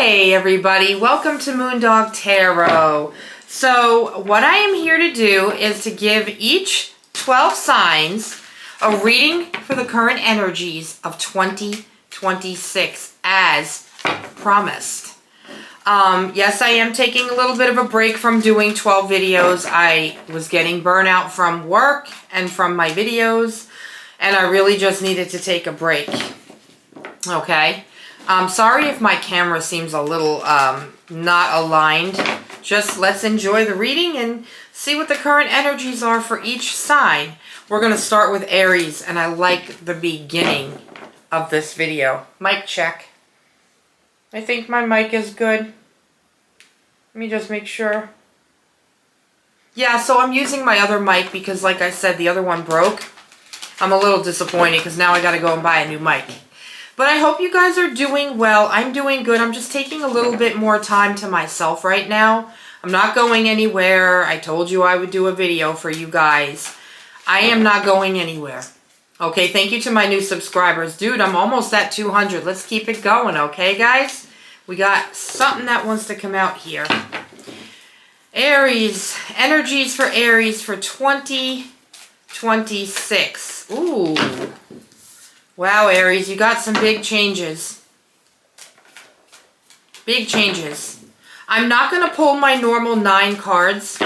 Hey everybody, welcome to Moondog Tarot. So what I am here to do is to give each 12 signs a reading for the current energies of 2026 as promised. Yes, I am taking a little bit of a break from doing 12 videos. I was getting burnout from work and from my videos, and I really just needed to take a break. Okay. Sorry if my camera seems a little not aligned. Just let's enjoy the reading and see what the current energies are for each sign. We're going to start with Aries, and I like the beginning of this video. Mic check. I think my mic is good. Let me just make sure. Yeah, so I'm using my other mic because, like I said, the other one broke. I'm a little disappointed because now I got to go and buy a new mic. But I hope you guys are doing well. I'm doing good. I'm just taking a little bit more time to myself right now. I'm not going anywhere. I told you I would do a video for you guys. I am not going anywhere. Okay, thank you to my new subscribers. Dude, I'm almost at 200. Let's keep it going, okay, guys? We got something that wants to come out here. Aries. Energies for Aries for 2026. Ooh. Wow, Aries, you got some big changes. Big changes. I'm not going to pull my normal 9 cards.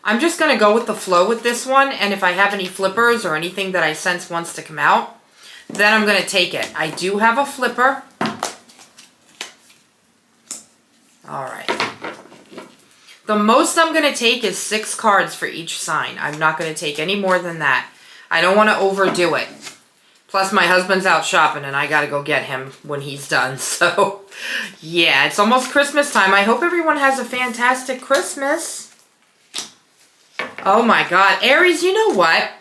I'm just going to go with the flow with this one. And if I have any flippers or anything that I sense wants to come out, then I'm going to take it. I do have a flipper. All right. The most I'm going to take is 6 cards for each sign. I'm not going to take any more than that. I don't want to overdo it. Plus, my husband's out shopping, and I got to go get him when he's done. So, yeah, it's almost Christmas time. I hope everyone has a fantastic Christmas. Oh, my God. Aries, you know what?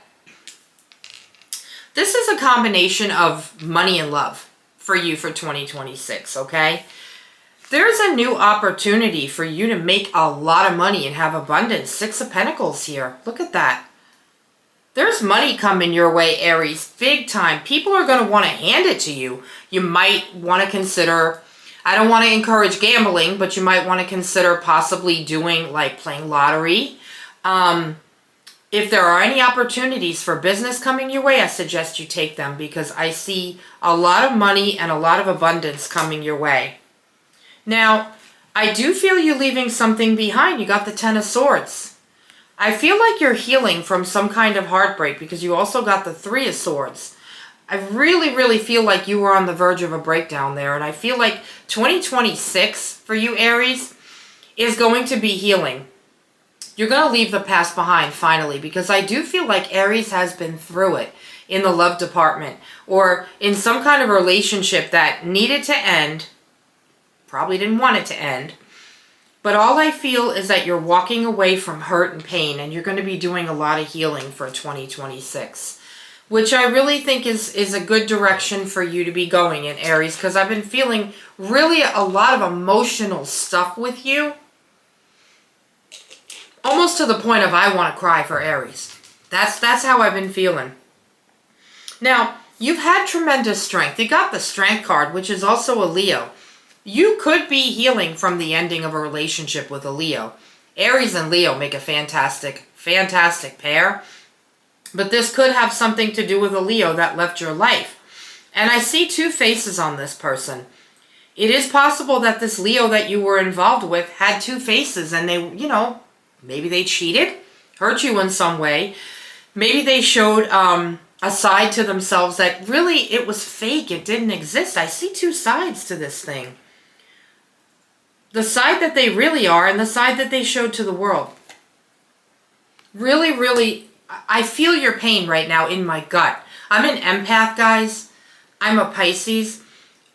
This is a combination of money and love for you for 2026, okay? There's a new opportunity for you to make a lot of money and have abundance. 6 of Pentacles here. Look at that. There's money coming your way, Aries, big time. People are going to want to hand it to you. You might want to consider, I don't want to encourage gambling, but you might want to consider possibly doing, like, playing lottery. If there are any opportunities for business coming your way, I suggest you take them because I see a lot of money and a lot of abundance coming your way. Now, I do feel you leaving something behind. You got the 10 of Swords. I feel like you're healing from some kind of heartbreak because you also got the 3 of Swords. I really, really feel like you were on the verge of a breakdown there. And I feel like 2026 for you, Aries, is going to be healing. You're going to leave the past behind finally because I do feel like Aries has been through it in the love department or in some kind of relationship that needed to end. Probably didn't want it to end. But all I feel is that you're walking away from hurt and pain, and you're going to be doing a lot of healing for 2026, which I really think is a good direction for you to be going in, Aries, because I've been feeling really a lot of emotional stuff with you, almost to the point of I want to cry for Aries. That's how I've been feeling. Now, you've had tremendous strength. You got the Strength card, which is also a Leo. You could be healing from the ending of a relationship with a Leo. Aries and Leo make a fantastic, fantastic pair. But this could have something to do with a Leo that left your life. And I see 2 faces on this person. It is possible that this Leo that you were involved with had 2 faces and they, you know, maybe they cheated, hurt you in some way. Maybe they showed a side to themselves that really it was fake. It didn't exist. I see 2 sides to this thing. The side that they really are and the side that they showed to the world. Really, really, I feel your pain right now in my gut. I'm an empath, guys. I'm a Pisces.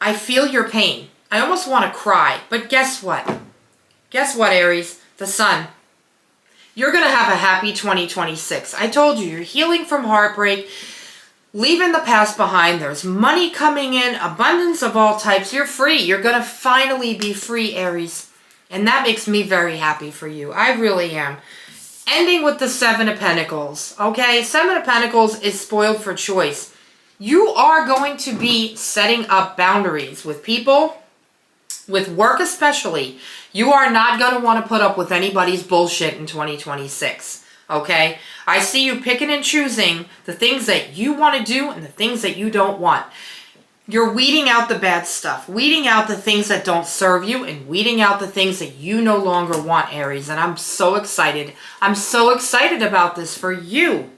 I feel your pain. I almost want to cry. But guess what? Guess what, Aries? The Sun. You're going to have a happy 2026. I told you, you're healing from heartbreak. Leaving the past behind. There's money coming in. Abundance of all types. You're free. You're going to finally be free, Aries. And that makes me very happy for you. I really am. Ending with the 7 of Pentacles. Okay? 7 of Pentacles is spoiled for choice. You are going to be setting up boundaries with people With work especially, you are not going to want to put up with anybody's bullshit in 2026. Okay? I see you picking and choosing the things that you want to do and the things that you don't want. You're weeding out the bad stuff, weeding out the things that don't serve you, and weeding out the things that you no longer want, Aries. And I'm so excited. I'm so excited about this for you.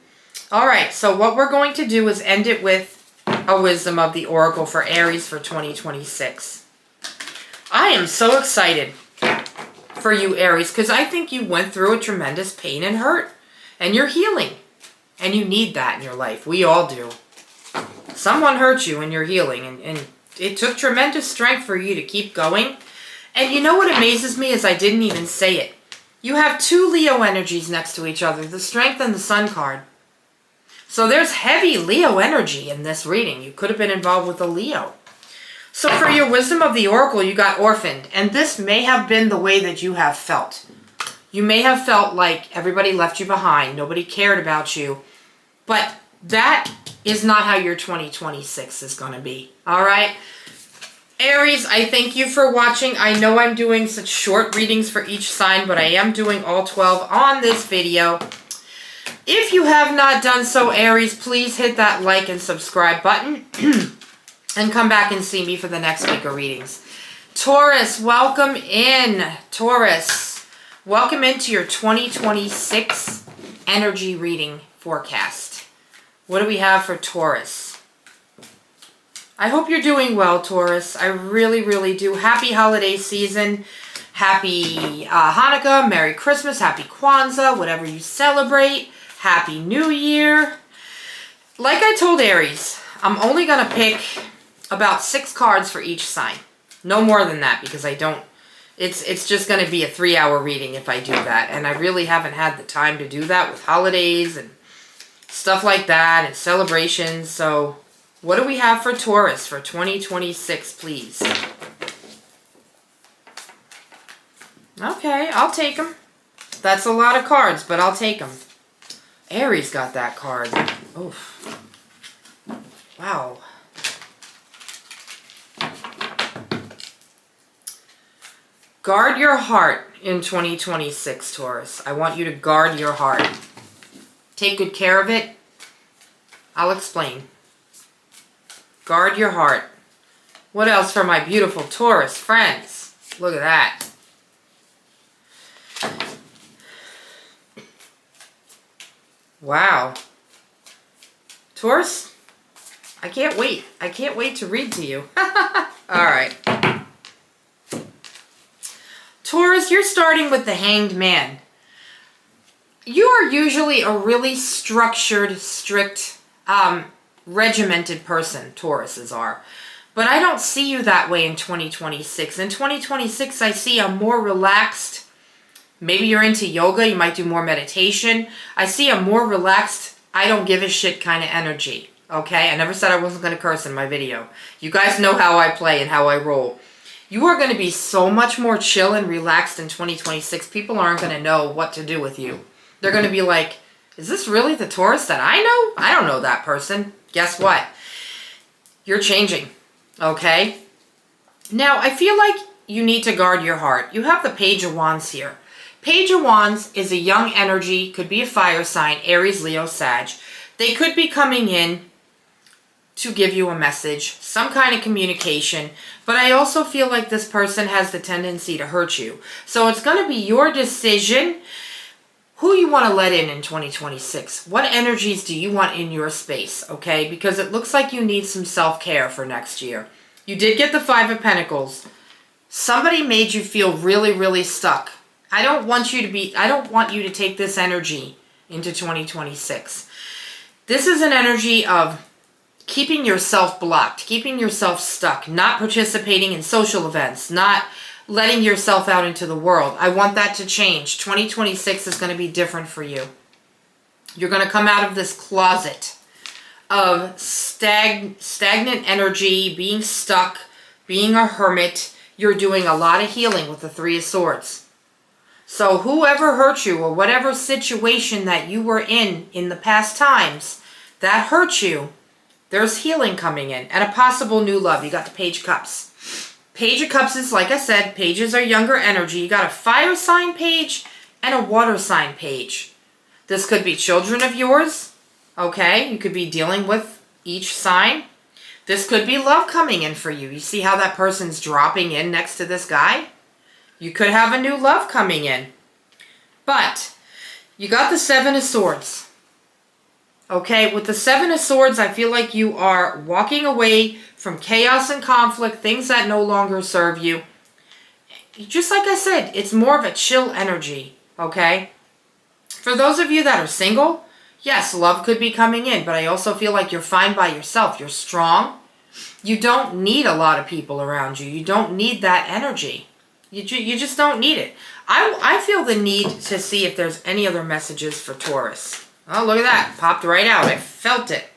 All right, so what we're going to do is end it with a wisdom of the oracle for Aries for 2026. I am so excited for you, Aries, because I think you went through a tremendous pain and hurt, and you're healing. And you need that in your life. We all do. Someone hurt you and you're healing, and it took tremendous strength for you to keep going. And you know what amazes me is I didn't even say it. You have two Leo energies next to each other, the Strength and the Sun card. So there's heavy Leo energy in this reading. You could have been involved with a Leo. So for your wisdom of the oracle, you got orphaned. And this may have been the way that you have felt. You may have felt like everybody left you behind. Nobody cared about you. But that is not how your 2026 is going to be. All right? Aries, I thank you for watching. I know I'm doing such short readings for each sign, but I am doing all 12 on this video. If you have not done so, Aries, please hit that like and subscribe button and come back and see me for the next week of readings. Taurus, welcome in. Taurus, welcome into your 2026 energy reading forecast. What do we have for Taurus? I hope you're doing well, Taurus. I really, really do. Happy holiday season. Happy Hanukkah, Merry Christmas, Happy Kwanzaa, whatever you celebrate. Happy New Year. Like I told Aries, I'm only going to pick about 6 cards for each sign. No more than that, because I don't... It's just going to be a 3-hour reading if I do that. And I really haven't had the time to do that with holidays and stuff like that and celebrations. So what do we have for Taurus for 2026, please? Okay, I'll take them. That's a lot of cards, but I'll take them. Aries got that card. Oof. Wow. Guard your heart in 2026, Taurus. I want you to guard your heart. Take good care of it. I'll explain. Guard your heart. What else for my beautiful Taurus friends? Look at that. Wow. Taurus, I can't wait. I can't wait to read to you. All right. Taurus, you're starting with the Hanged Man. You are usually a really structured, strict, regimented person, Tauruses are. But I don't see you that way in 2026. In 2026, I see a more relaxed, maybe you're into yoga, you might do more meditation. I see a more relaxed, I don't give a shit kind of energy, okay? I never said I wasn't going to curse in my video. You guys know how I play and how I roll. You are going to be so much more chill and relaxed in 2026. People aren't going to know what to do with you. They're going to be like, is this really the Taurus that I know? I don't know that person. Guess what? You're changing, okay? Now, I feel like you need to guard your heart. You have the Page of Wands here. Page of Wands is a young energy, could be a fire sign, Aries, Leo, Sag. They could be coming in to give you a message, some kind of communication, but I also feel like this person has the tendency to hurt you. So it's going to be your decision who you want to let in 2026. What energies do you want in your space, okay? Because it looks like you need some self-care for next year. You did get the Five of Pentacles. Somebody made you feel really, really stuck. I don't want you to take this energy into 2026. This is an energy of keeping yourself blocked, keeping yourself stuck, not participating in social events, not letting yourself out into the world. I want that to change. 2026 is going to be different for you. You're going to come out of this closet of stagnant energy, being stuck, being a hermit. You're doing a lot of healing with the Three of Swords. So whoever hurt you or whatever situation that you were in the past times that hurt you, there's healing coming in and a possible new love. You got the Page of Cups. Page of Cups is, like I said, pages are younger energy. You got a fire sign page and a water sign page. This could be children of yours, okay? You could be dealing with each sign. This could be love coming in for you. You see how that person's dropping in next to this guy? You could have a new love coming in. But you got the Seven of Swords. Okay, with the Seven of Swords, I feel like you are walking away from chaos and conflict, things that no longer serve you. Just like I said, it's more of a chill energy, okay? For those of you that are single, yes, love could be coming in, but I also feel like you're fine by yourself. You're strong. You don't need a lot of people around you. You don't need that energy. You just don't need it. I feel the need to see if there's any other messages for Taurus. Oh, look at that. Popped right out. I felt it.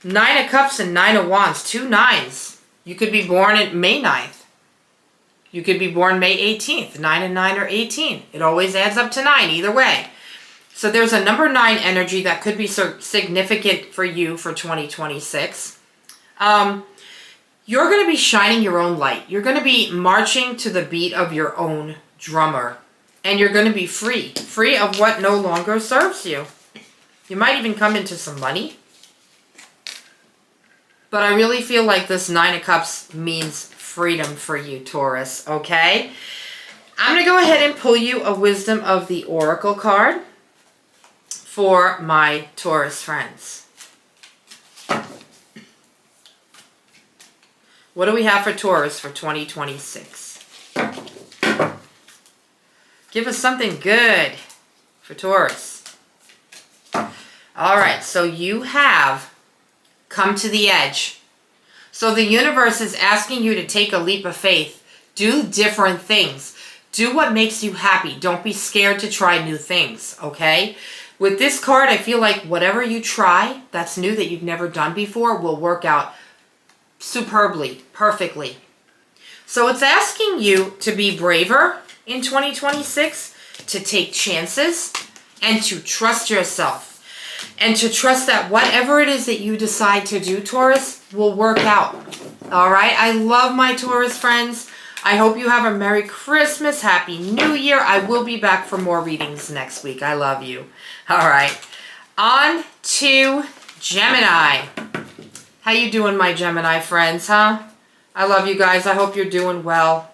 Nine of Cups and Nine of Wands. 2 9s. You could be born at May 9th. You could be born May 18th. 9 and 9 are 18. It always adds up to 9 either way. So there's a number 9 energy that could be significant for you for 2026. You're going to be shining your own light. You're going to be marching to the beat of your own drummer. And you're going to be free. Free of what no longer serves you. You might even come into some money. But I really feel like this Nine of Cups means freedom for you, Taurus. Okay? I'm going to go ahead and pull you a Wisdom of the Oracle card for my Taurus friends. What do we have for Taurus for 2026? Give us something good for Taurus. All right, so you have come to the edge. So the universe is asking you to take a leap of faith. Do different things. Do what makes you happy. Don't be scared to try new things, okay? With this card, I feel like whatever you try that's new that you've never done before will work out superbly, perfectly. So it's asking you to be braver in 2026, to take chances, and to trust yourself. And to trust that whatever it is that you decide to do, Taurus, will work out. All right? I love my Taurus friends. I hope you have a Merry Christmas, Happy New Year. I will be back for more readings next week. I love you. All right. On to Gemini. How you doing, my Gemini friends, huh? I love you guys. I hope you're doing well.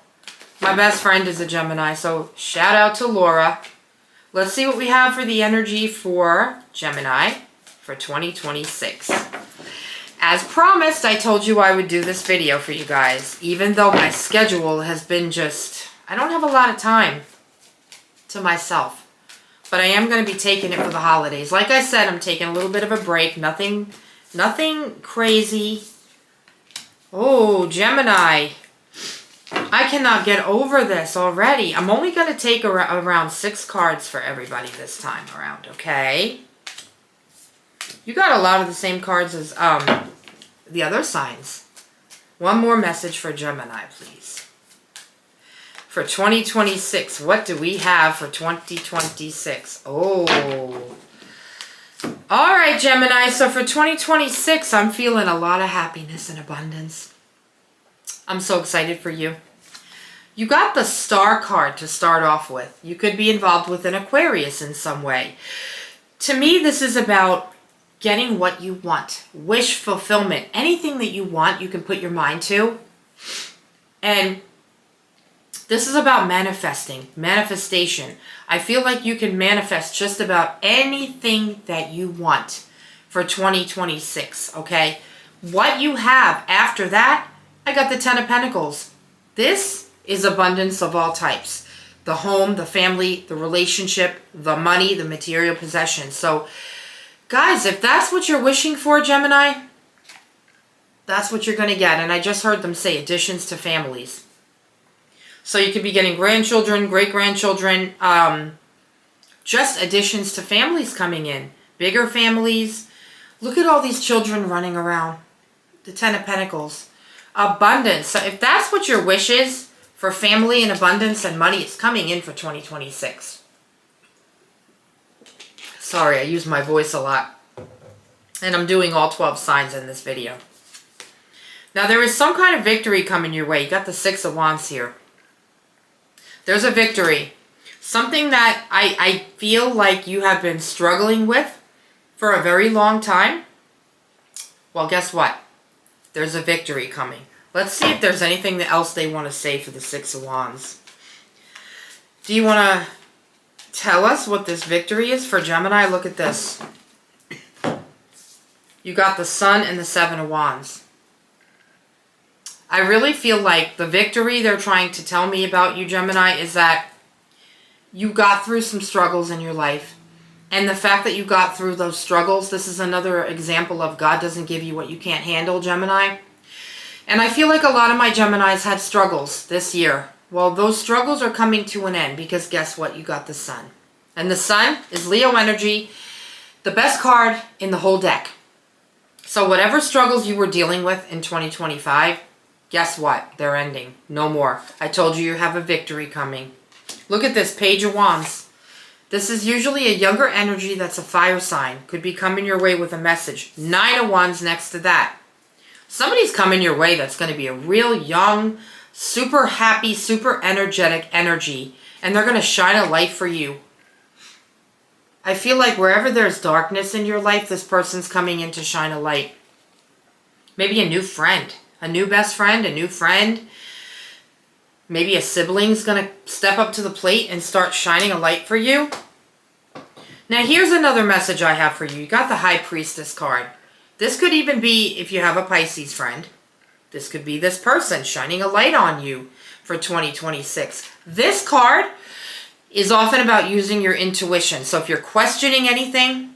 My best friend is a Gemini, so shout out to Laura. Let's see what we have for the energy for Gemini for 2026. As promised, I told you I would do this video for you guys, even though my schedule has been just, I don't have a lot of time to myself. But I am going to be taking it for the holidays. Like I said, I'm taking a little bit of a break. Nothing crazy. Oh, Gemini. I cannot get over this already. I'm only going to take around 6 cards for everybody this time around, okay? You got a lot of the same cards as the other signs. One more message for Gemini, please. For 2026, what do we have for 2026? Oh. All right, Gemini. So for 2026, I'm feeling a lot of happiness and abundance. I'm so excited for you. You got the Star card to start off with. You could be involved with an Aquarius in some way. To me, this is about getting what you want. Wish fulfillment. Anything that you want, you can put your mind to. And this is about manifesting. Manifestation. I feel like you can manifest just about anything that you want for 2026, okay? What you have after that, I got the 10 of Pentacles. This is abundance of all types. The home, the family, the relationship, the money, the material possessions. So, guys, if that's what you're wishing for, Gemini, that's what you're going to get. And I just heard them say additions to families. So you could be getting grandchildren, great-grandchildren, just additions to families coming in. Bigger families. Look at all these children running around. The 10 of Pentacles. Abundance. So if that's what your wish is for family and abundance and money, it's coming in for 2026. Sorry, I use my voice a lot. And I'm doing all 12 signs in this video. Now, there is some kind of victory coming your way. You got the Six of Wands here. There's a victory. Something that I feel like you have been struggling with for a very long time. Well, guess what? There's a victory coming. Let's see if there's anything else they want to say for the Six of Wands. Do you want to tell us what this victory is for Gemini? Look at this. You got the Sun and the Seven of Wands. I really feel like the victory they're trying to tell me about you, Gemini, is that you got through some struggles in your life. And the fact that you got through those struggles, this is another example of God doesn't give you what you can't handle, Gemini. And I feel like a lot of my Geminis had struggles this year. Well, those struggles are coming to an end because guess what? You got the Sun. And the Sun is Leo energy, the best card in the whole deck. So whatever struggles you were dealing with in 2025, guess what? They're ending. No more. I told you have a victory coming. Look at this, Page of Wands. This is usually a younger energy that's a fire sign. Could be coming your way with a message. Nine of Wands next to that. Somebody's coming your way that's going to be a real young, super happy, super energetic energy. And they're going to shine a light for you. I feel like wherever there's darkness in your life, this person's coming in to shine a light. Maybe a new friend. A new best friend, a new friend. Maybe a sibling's going to step up to the plate and start shining a light for you. Now here's another message I have for you. You got the High Priestess card. This could even be if you have a Pisces friend. This could be this person shining a light on you for 2026. This card is often about using your intuition. So if you're questioning anything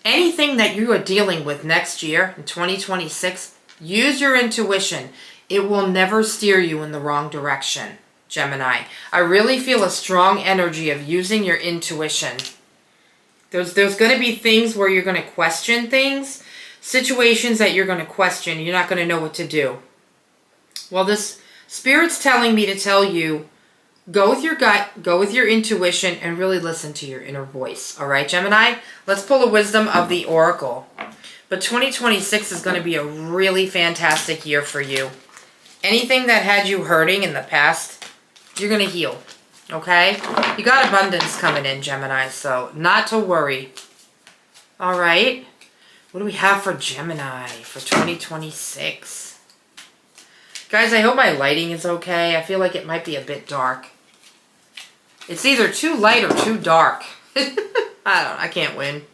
that you are dealing with next year in 2026, use your intuition. It will never steer you in the wrong direction, Gemini. I really feel a strong energy of using your intuition. There's going to be things where you're going to question things, situations that you're going to question. You're not going to know what to do. Well, this Spirit's telling me to tell you, go with your gut, go with your intuition, and really listen to your inner voice. All right, Gemini? Let's pull the wisdom of the Oracle. But 2026 is going to be a really fantastic year for you. Anything that had you hurting in the past, you're going to heal. Okay? You got abundance coming in, Gemini, so not to worry. All right? What do we have for Gemini for 2026? Guys, I hope my lighting is okay. I feel like it might be a bit dark. It's either too light or too dark. I can't win.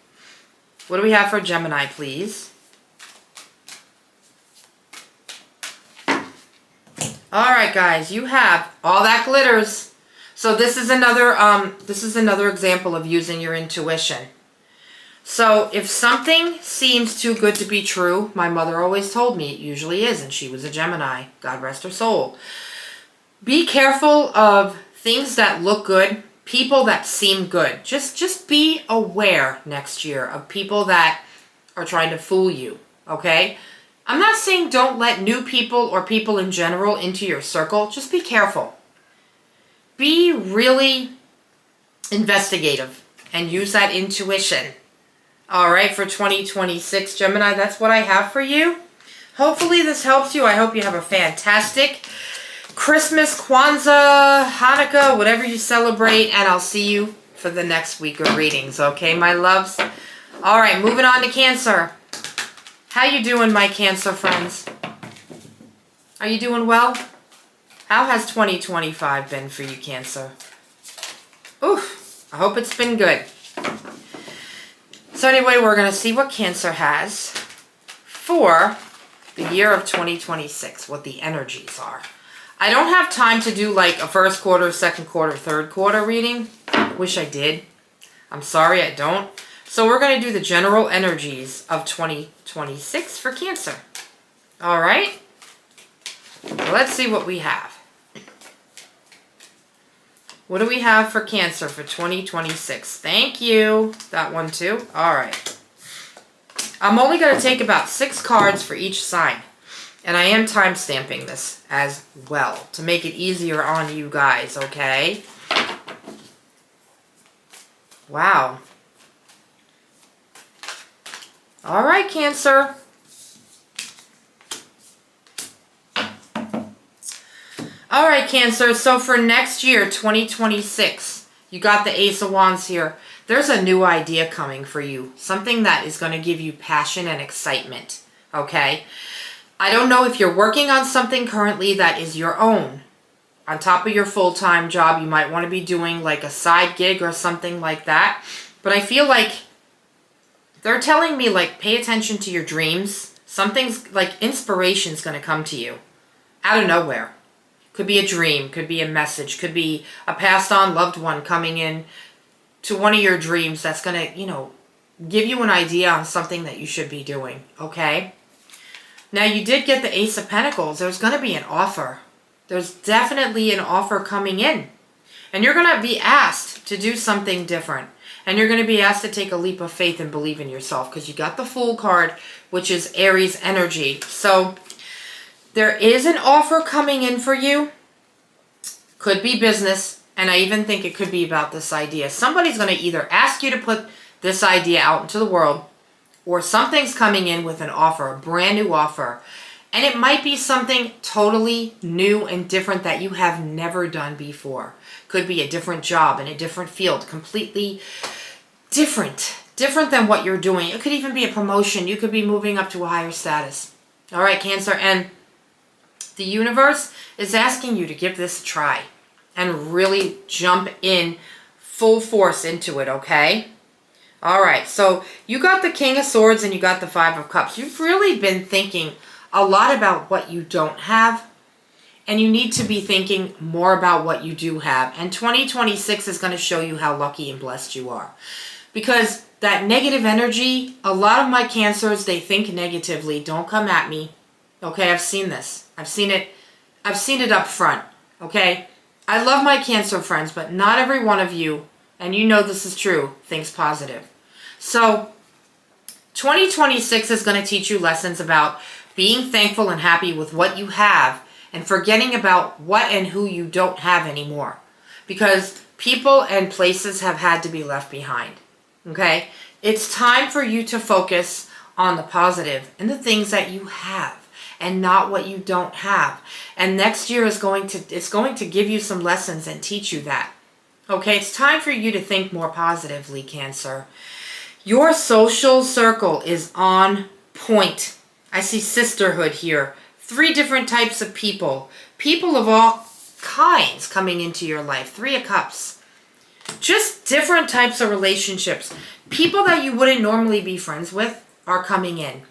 What do we have for Gemini, please? All right, guys, you have all that glitters. So this is another example of using your intuition. So if something seems too good to be true, my mother always told me it usually is, and she was a Gemini. God rest her soul. Be careful of things that look good, people that seem good. Just be aware next year of people that are trying to fool you, okay? I'm not saying don't let new people or people in general into your circle. Just be careful. Be really investigative and use that intuition. All right, for 2026, Gemini, that's what I have for you. Hopefully this helps you. I hope you have a fantastic Christmas, Kwanzaa, Hanukkah, whatever you celebrate, and I'll see you for the next week of readings, okay, my loves? All right, moving on to Cancer. How you doing, my Cancer friends? Are you doing well? How has 2025 been for you, Cancer? Oof, I hope it's been good. So anyway, we're going to see what Cancer has for the year of 2026, what the energies are. I don't have time to do like a first quarter, second quarter, third quarter reading. Wish I did. I'm sorry, I don't. So we're going to do the general energies of 2026 for Cancer. All right? Let's see what we have. What do we have for Cancer for 2026? Thank you. That one too. All right. I'm only going to take about 6 cards for each sign. And I am time stamping this as well to make it easier on you guys, okay? Wow. All right, Cancer. All right, Cancer. So for next year, 2026, you got the Ace of Wands here. There's a new idea coming for you. Something that is going to give you passion and excitement. Okay? I don't know if you're working on something currently that is your own. On top of your full-time job, you might want to be doing like a side gig or something like that. But I feel like they're telling me, like, pay attention to your dreams. Something's like inspiration's going to come to you out of nowhere. Could be a dream, could be a message, could be a passed on loved one coming in to one of your dreams that's going to, you know, give you an idea on something that you should be doing, okay? Now, you did get the Ace of Pentacles. There's going to be an offer. There's definitely an offer coming in. And you're going to be asked to do something different. And you're going to be asked to take a leap of faith and believe in yourself because you got the Fool card, which is Aries energy. So there is an offer coming in for you. Could be business. And I even think it could be about this idea. Somebody's going to either ask you to put this idea out into the world, or something's coming in with an offer, a brand new offer. And it might be something totally new and different that you have never done before. Could be a different job in a different field, completely different than what you're doing. It could even be a promotion. You could be moving up to a higher status. All right, Cancer. And the universe is asking you to give this a try and really jump in full force into it, okay? All right, so you got the King of Swords and you got the Five of Cups. You've really been thinking a lot about what you don't have, and you need to be thinking more about what you do have. And 2026 is going to show you how lucky and blessed you are. Because that negative energy, a lot of my Cancers, they think negatively. Don't come at me. Okay, I've seen this. I've seen it up front. Okay? I love my Cancer friends, but not every one of you, and you know this is true, thinks positive. So 2026 is going to teach you lessons about being thankful and happy with what you have and forgetting about what and who you don't have anymore. Because people and places have had to be left behind. Okay? It's time for you to focus on the positive and the things that you have and not what you don't have. And next year is going to give you some lessons and teach you that. Okay? It's time for you to think more positively, Cancer. Your social circle is on point. I see sisterhood here. 3 different types of people. People of all kinds coming into your life. 3 of Cups. Just different types of relationships. People that you wouldn't normally be friends with are coming in.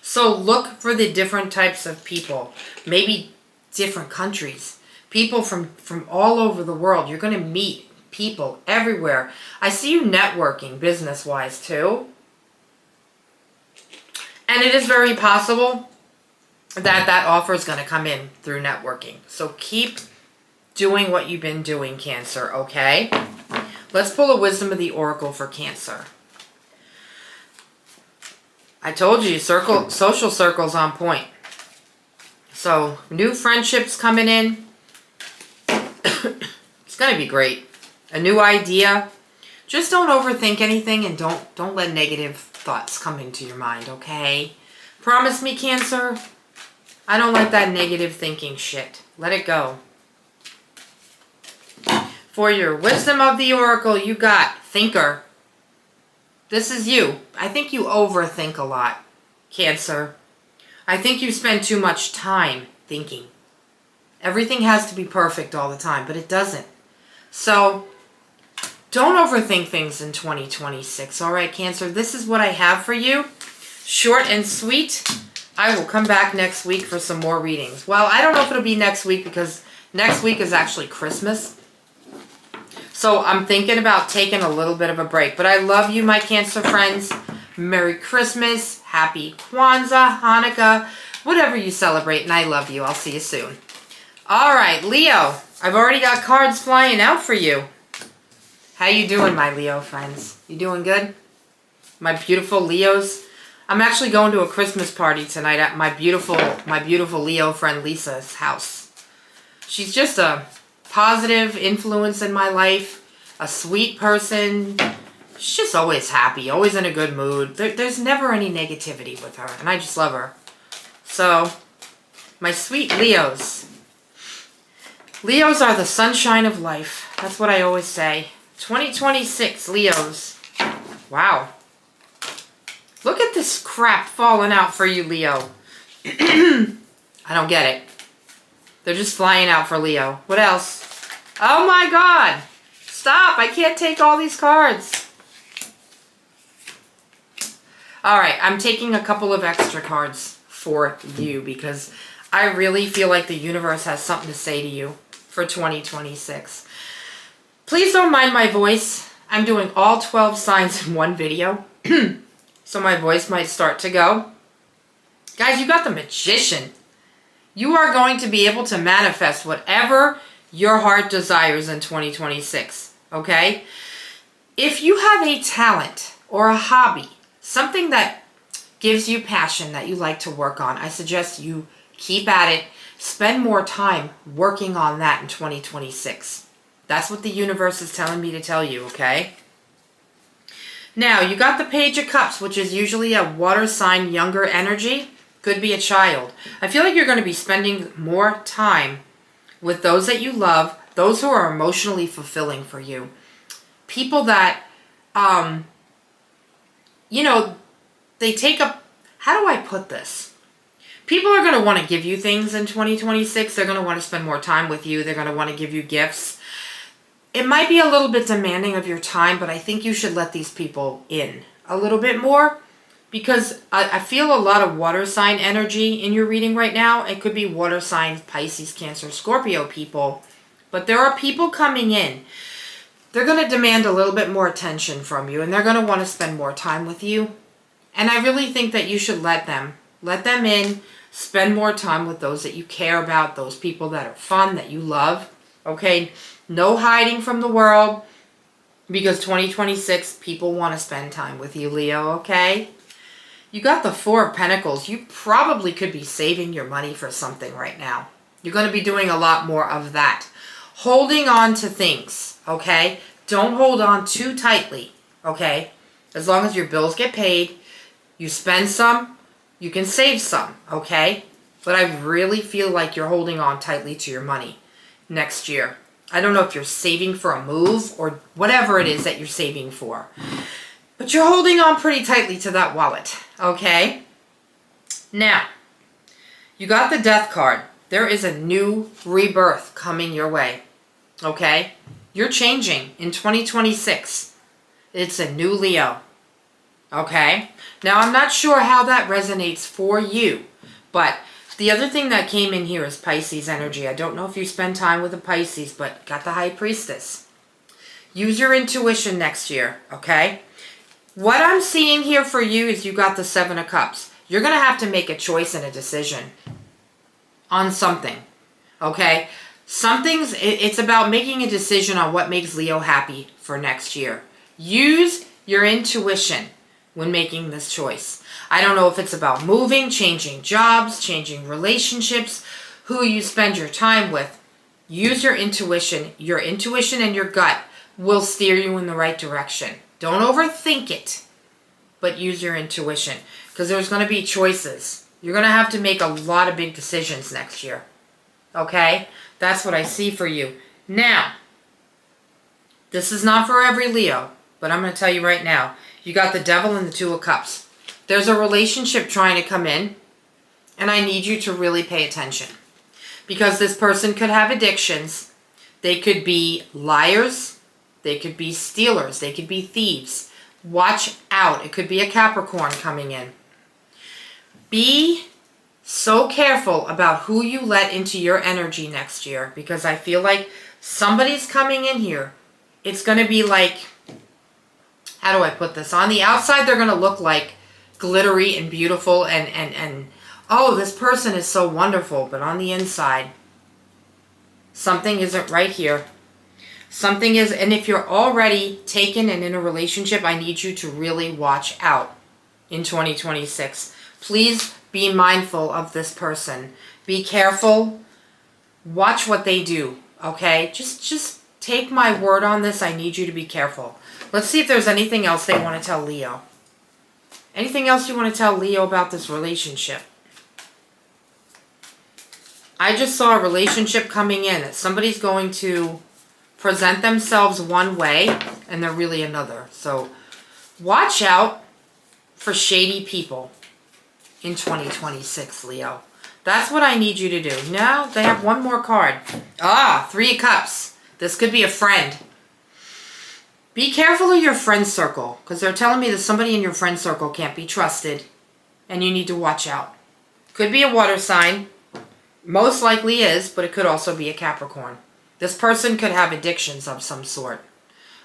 So look for the different types of people. Maybe different countries. People from all over the world. You're going to meet people everywhere. I see you networking business-wise too. And it is very possible that that offer is going to come in through networking. So keep doing what you've been doing, Cancer, okay? Let's pull a Wisdom of the Oracle for Cancer. I told you, social circle's on point. So, new friendships coming in. It's going to be great. A new idea. Just don't overthink anything and don't let negative thoughts come into your mind, okay? Promise me, Cancer? I don't like that negative thinking shit. Let it go. For your Wisdom of the Oracle, you got Thinker. This is you. I think you overthink a lot, Cancer. I think you spend too much time thinking. Everything has to be perfect all the time, but it doesn't. So, don't overthink things in 2026. All right, Cancer, this is what I have for you. Short and sweet. I will come back next week for some more readings. Well, I don't know if it'll be next week because next week is actually Christmas. So I'm thinking about taking a little bit of a break. But I love you, my Cancer friends. Merry Christmas. Happy Kwanzaa, Hanukkah, whatever you celebrate. And I love you. I'll see you soon. All right, Leo. I've already got cards flying out for you. How you doing, my Leo friends? You doing good? My beautiful Leos. I'm actually going to a Christmas party tonight at my beautiful Leo friend Lisa's house. She's just a positive influence in my life, a sweet person. She's just always happy, always in a good mood. There's never any negativity with her, and I just love her. So, my sweet Leos, Leos are the sunshine of life. That's what I always say. 2026, Leos. Wow. Look at this crap falling out for you, Leo. I don't get it. They're just flying out for Leo. What else? Oh my God. Stop. I can't take all these cards. All right. I'm taking a couple of extra cards for you because I really feel like the universe has something to say to you for 2026. Please don't mind my voice. I'm doing all 12 signs in one video. So my voice might start to go. Guys, you got the Magician. You are going to be able to manifest whatever your heart desires in 2026. Okay? If you have a talent or a hobby, something that gives you passion that you like to work on, I suggest you keep at it. Spend more time working on that in 2026. That's what the universe is telling me to tell you, okay? Now, you got the Page of Cups, which is usually a water sign, younger energy. Could be a child. I feel like you're going to be spending more time with those that you love, those who are emotionally fulfilling for you. People that, you know, they take up, how do I put this? People are going to want to give you things in 2026. They're going to want to spend more time with you. They're going to want to give you gifts. It might be a little bit demanding of your time, but I think you should let these people in a little bit more because I feel a lot of water sign energy in your reading right now. It could be water signs, Pisces, Cancer, Scorpio people, but there are people coming in. They're going to demand a little bit more attention from you, and they're going to want to spend more time with you. And I really think that you should let them in, spend more time with those that you care about, those people that are fun, that you love, okay? No hiding from the world, because 2026, people want to spend time with you, Leo, okay? You got the Four of Pentacles. You probably could be saving your money for something right now. You're going to be doing a lot more of that. Holding on to things, okay? Don't hold on too tightly, okay? As long as your bills get paid, you spend some, you can save some, okay? But I really feel like you're holding on tightly to your money next year. I don't know if you're saving for a move or whatever it is that you're saving for. But you're holding on pretty tightly to that wallet, okay? Now, you got the Death card. There is a new rebirth coming your way, okay? You're changing in 2026. It's a new Leo, okay? Now, I'm not sure how that resonates for you, but the other thing that came in here is Pisces energy. I don't know if you spend time with a Pisces, but got the High Priestess. Use your intuition next year, okay? What I'm seeing here for you is you got the Seven of Cups. You're going to have to make a choice and a decision on something, okay? It's about making a decision on what makes Leo happy for next year. Use your intuition when making this choice. I don't know if it's about moving, changing jobs, changing relationships, who you spend your time with. Use your intuition. Your intuition and your gut will steer you in the right direction. Don't overthink it, but use your intuition because there's going to be choices. You're going to have to make a lot of big decisions next year. Okay? That's what I see for you. Now, this is not for every Leo, but I'm going to tell you right now. You got the Devil and the Two of Cups. There's a relationship trying to come in, and I need you to really pay attention. Because this person could have addictions. They could be liars. They could be stealers. They could be thieves. Watch out. It could be a Capricorn coming in. Be so careful about who you let into your energy next year, because I feel like somebody's coming in here. It's going to be like, how do I put this? On the outside, they're going to look like glittery and beautiful and oh, this person is so wonderful. But on the inside, something isn't right here. Something is, and if you're already taken and in a relationship, I need you to really watch out in 2026. Please be mindful of this person. Be careful. Watch what they do, okay? Just take my word on this. I need you to be careful. Let's see if there's anything else they want to tell Leo. Anything else you want to tell Leo about this relationship? I just saw a relationship coming in that somebody's going to present themselves one way and they're really another. So watch out for shady people in 2026, Leo. That's what I need you to do. Now they have one more card. Three of Cups. This could be a friend. Be careful of your friend circle, because they're telling me that somebody in your friend circle can't be trusted and you need to watch out. Could be a water sign. Most likely is, but it could also be a Capricorn. This person could have addictions of some sort.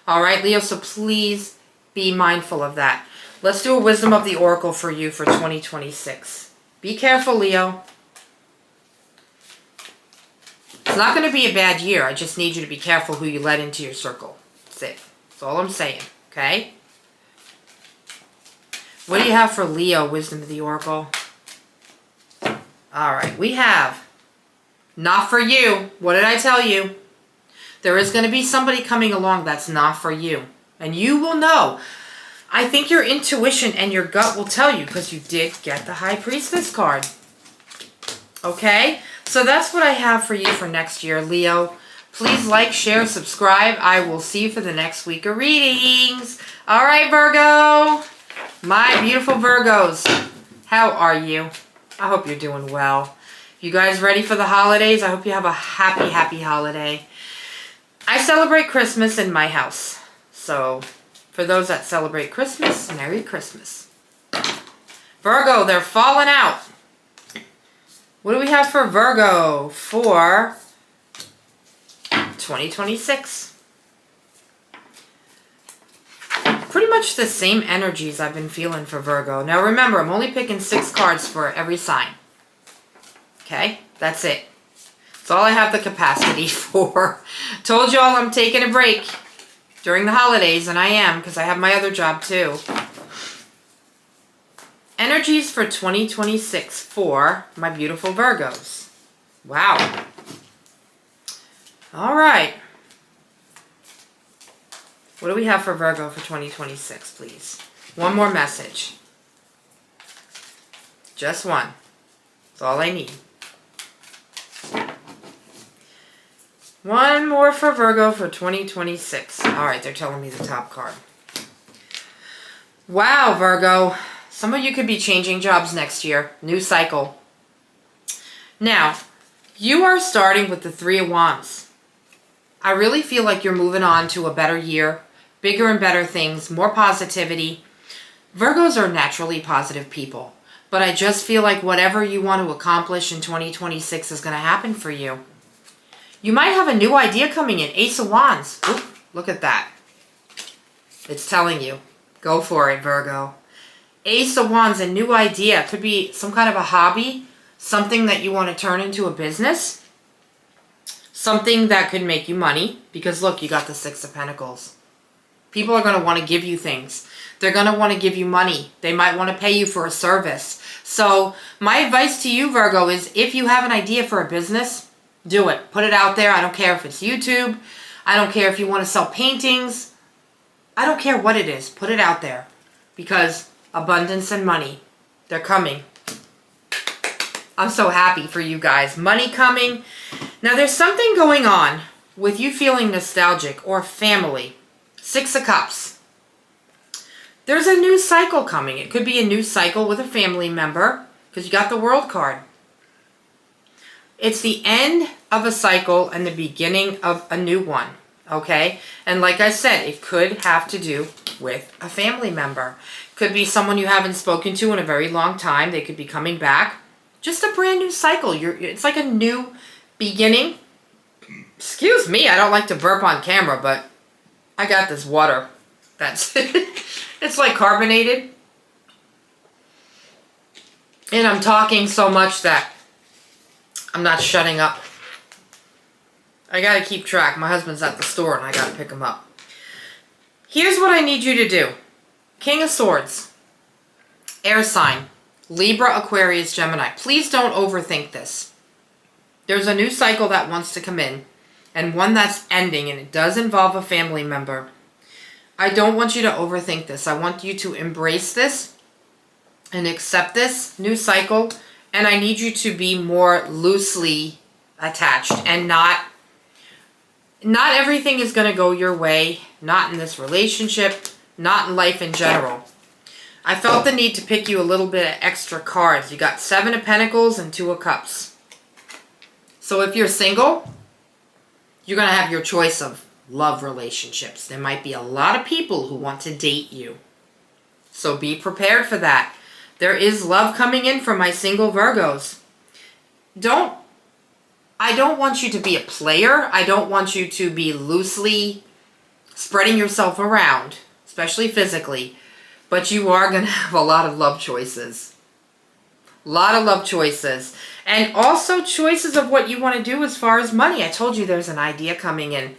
All right, Leo, so please be mindful of that. Let's do a Wisdom of the Oracle for you for 2026. Be careful, Leo. It's not going to be a bad year. I just need you to be careful who you let into your circle. That's it. That's all I'm saying, okay? What do you have for Leo, Wisdom of the Oracle? All right, we have not for you. What did I tell you? There is going to be somebody coming along that's not for you. And you will know. I think your intuition and your gut will tell you because you did get the High Priestess card. Okay? So that's what I have for you for next year, Leo. Please like, share, subscribe. I will see you for the next week of readings. All right, Virgo. My beautiful Virgos. How are you? I hope you're doing well. You guys ready for the holidays? I hope you have a happy, happy holiday. I celebrate Christmas in my house. So, for those that celebrate Christmas, Merry Christmas. Virgo, they're falling out. What do we have for Virgo for 2026? Pretty much the same energies I've been feeling for Virgo. Now remember, I'm only picking 6 cards for every sign. Okay? That's it. That's all I have the capacity for. Told y'all I'm taking a break during the holidays, and I am, because I have my other job too. Energies for 2026 for my beautiful Virgos. Wow. All right. What do we have for Virgo for 2026, please? One more message. Just one. That's all I need. One more for Virgo for 2026. All right, they're telling me the top card. Wow, Virgo. Some of you could be changing jobs next year. New cycle. Now, you are starting with the 3 of Wands. I really feel like you're moving on to a better year. Bigger and better things. More positivity. Virgos are naturally positive people. But I just feel like whatever you want to accomplish in 2026 is going to happen for you. You might have a new idea coming in. Ace of Wands. Oop, look at that. It's telling you. Go for it, Virgo. Ace of Wands, a new idea. Could be some kind of a hobby. Something that you want to turn into a business. Something that could make you money. Because look, you got the 6 of Pentacles. People are going to want to give you things. They're going to want to give you money. They might want to pay you for a service. So my advice to you, Virgo, is if you have an idea for a business, do it. Put it out there. I don't care if it's YouTube. I don't care if you want to sell paintings. I don't care what it is. Put it out there. Because abundance and money, they're coming. I'm so happy for you guys. Money coming. Now there's something going on with you feeling nostalgic or family. 6 of Cups. There's a new cycle coming. It could be a new cycle with a family member because you got the World card. It's the end of a cycle and the beginning of a new one. Okay? And like I said, it could have to do with a family member. Could be someone you haven't spoken to in a very long time. They could be coming back. Just a brand new cycle. It's like a new beginning. Excuse me, I don't like to burp on camera, but I got this water. That's it's like carbonated. And I'm talking so much that I'm not shutting up. I gotta keep track. My husband's at the store and I gotta pick him up. Here's what I need you to do. King of Swords. Air sign. Libra, Aquarius, Gemini. Please don't overthink this. There's a new cycle that wants to come in. And one that's ending. And it does involve a family member. I don't want you to overthink this. I want you to embrace this. And accept this new cycle. And I need you to be more loosely attached, and not everything is going to go your way, not in this relationship, not in life in general. I felt the need to pick you a little bit of extra cards. You got 7 of Pentacles and 2 of Cups. So if you're single, you're going to have your choice of love relationships. There might be a lot of people who want to date you. So be prepared for that. There is love coming in from my single Virgos. I don't want you to be a player. I don't want you to be loosely spreading yourself around, especially physically. But you are going to have a lot of love choices. A lot of love choices. And also choices of what you want to do as far as money. I told you there's an idea coming in.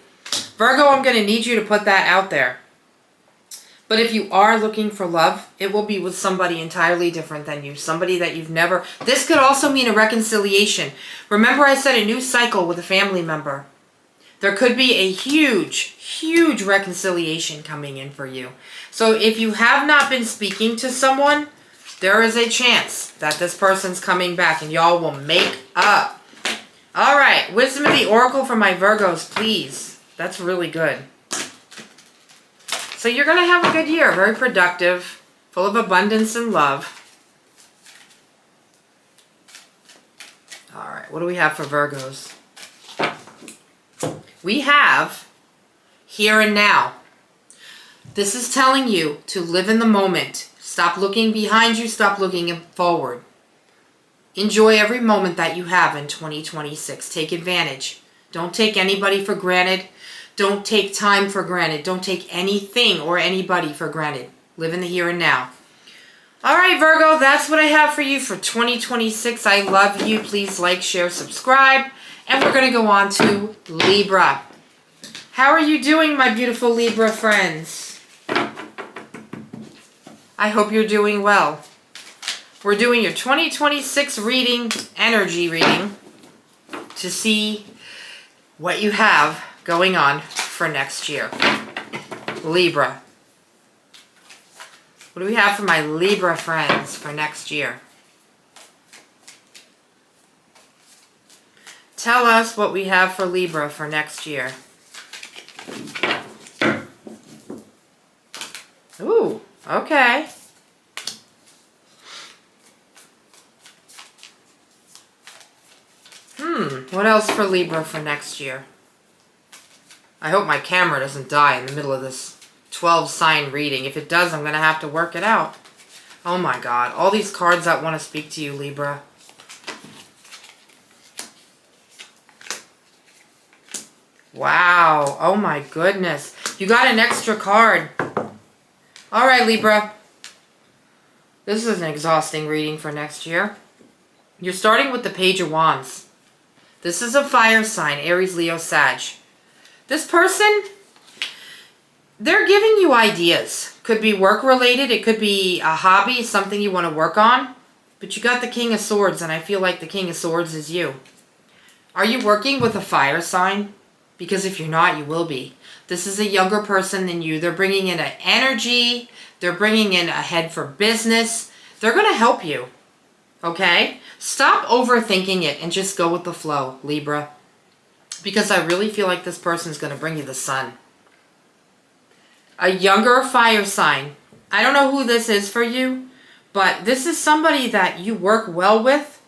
Virgo, I'm going to need you to put that out there. But if you are looking for love, it will be with somebody entirely different than you. Somebody that you've never... This could also mean a reconciliation. Remember I said a new cycle with a family member. There could be a huge, huge reconciliation coming in for you. So if you have not been speaking to someone, there is a chance that this person's coming back and y'all will make up. All right, wisdom of the oracle for my Virgos, please. That's really good. So you're going to have a good year, very productive, full of abundance and love. All right, what do we have for Virgos? We have here and now. This is telling you to live in the moment. Stop looking behind you, stop looking forward. Enjoy every moment that you have in 2026. Take advantage. Don't take anybody for granted. Don't take time for granted. Don't take anything or anybody for granted. Live in the here and now. All right, Virgo, that's what I have for you for 2026. I love you. Please like, share, subscribe. And we're going to go on to Libra. How are you doing, my beautiful Libra friends? I hope you're doing well. We're doing your 2026 reading, energy reading, to see what you have going on for next year. Libra. What do we have for my Libra friends for next year? Tell us what we have for Libra for next year. Ooh, okay. What else for Libra for next year? I hope my camera doesn't die in the middle of this 12 sign reading. If it does, I'm going to have to work it out. Oh my God. All these cards that want to speak to you, Libra. Wow. Oh my goodness. You got an extra card. All right, Libra. This is an exhausting reading for next year. You're starting with the Page of Wands. This is a fire sign, Aries, Leo, Sag. This person, they're giving you ideas. Could be work related. It could be a hobby, something you want to work on. But you got the King of Swords, and I feel like the King of Swords is you. Are you working with a fire sign? Because if you're not, you will be. This is a younger person than you. They're bringing in an energy. They're bringing in a head for business. They're going to help you. Okay? Stop overthinking it and just go with the flow, Libra. Because I really feel like this person is going to bring you the sun. A younger fire sign. I don't know who this is for you, but this is somebody that you work well with.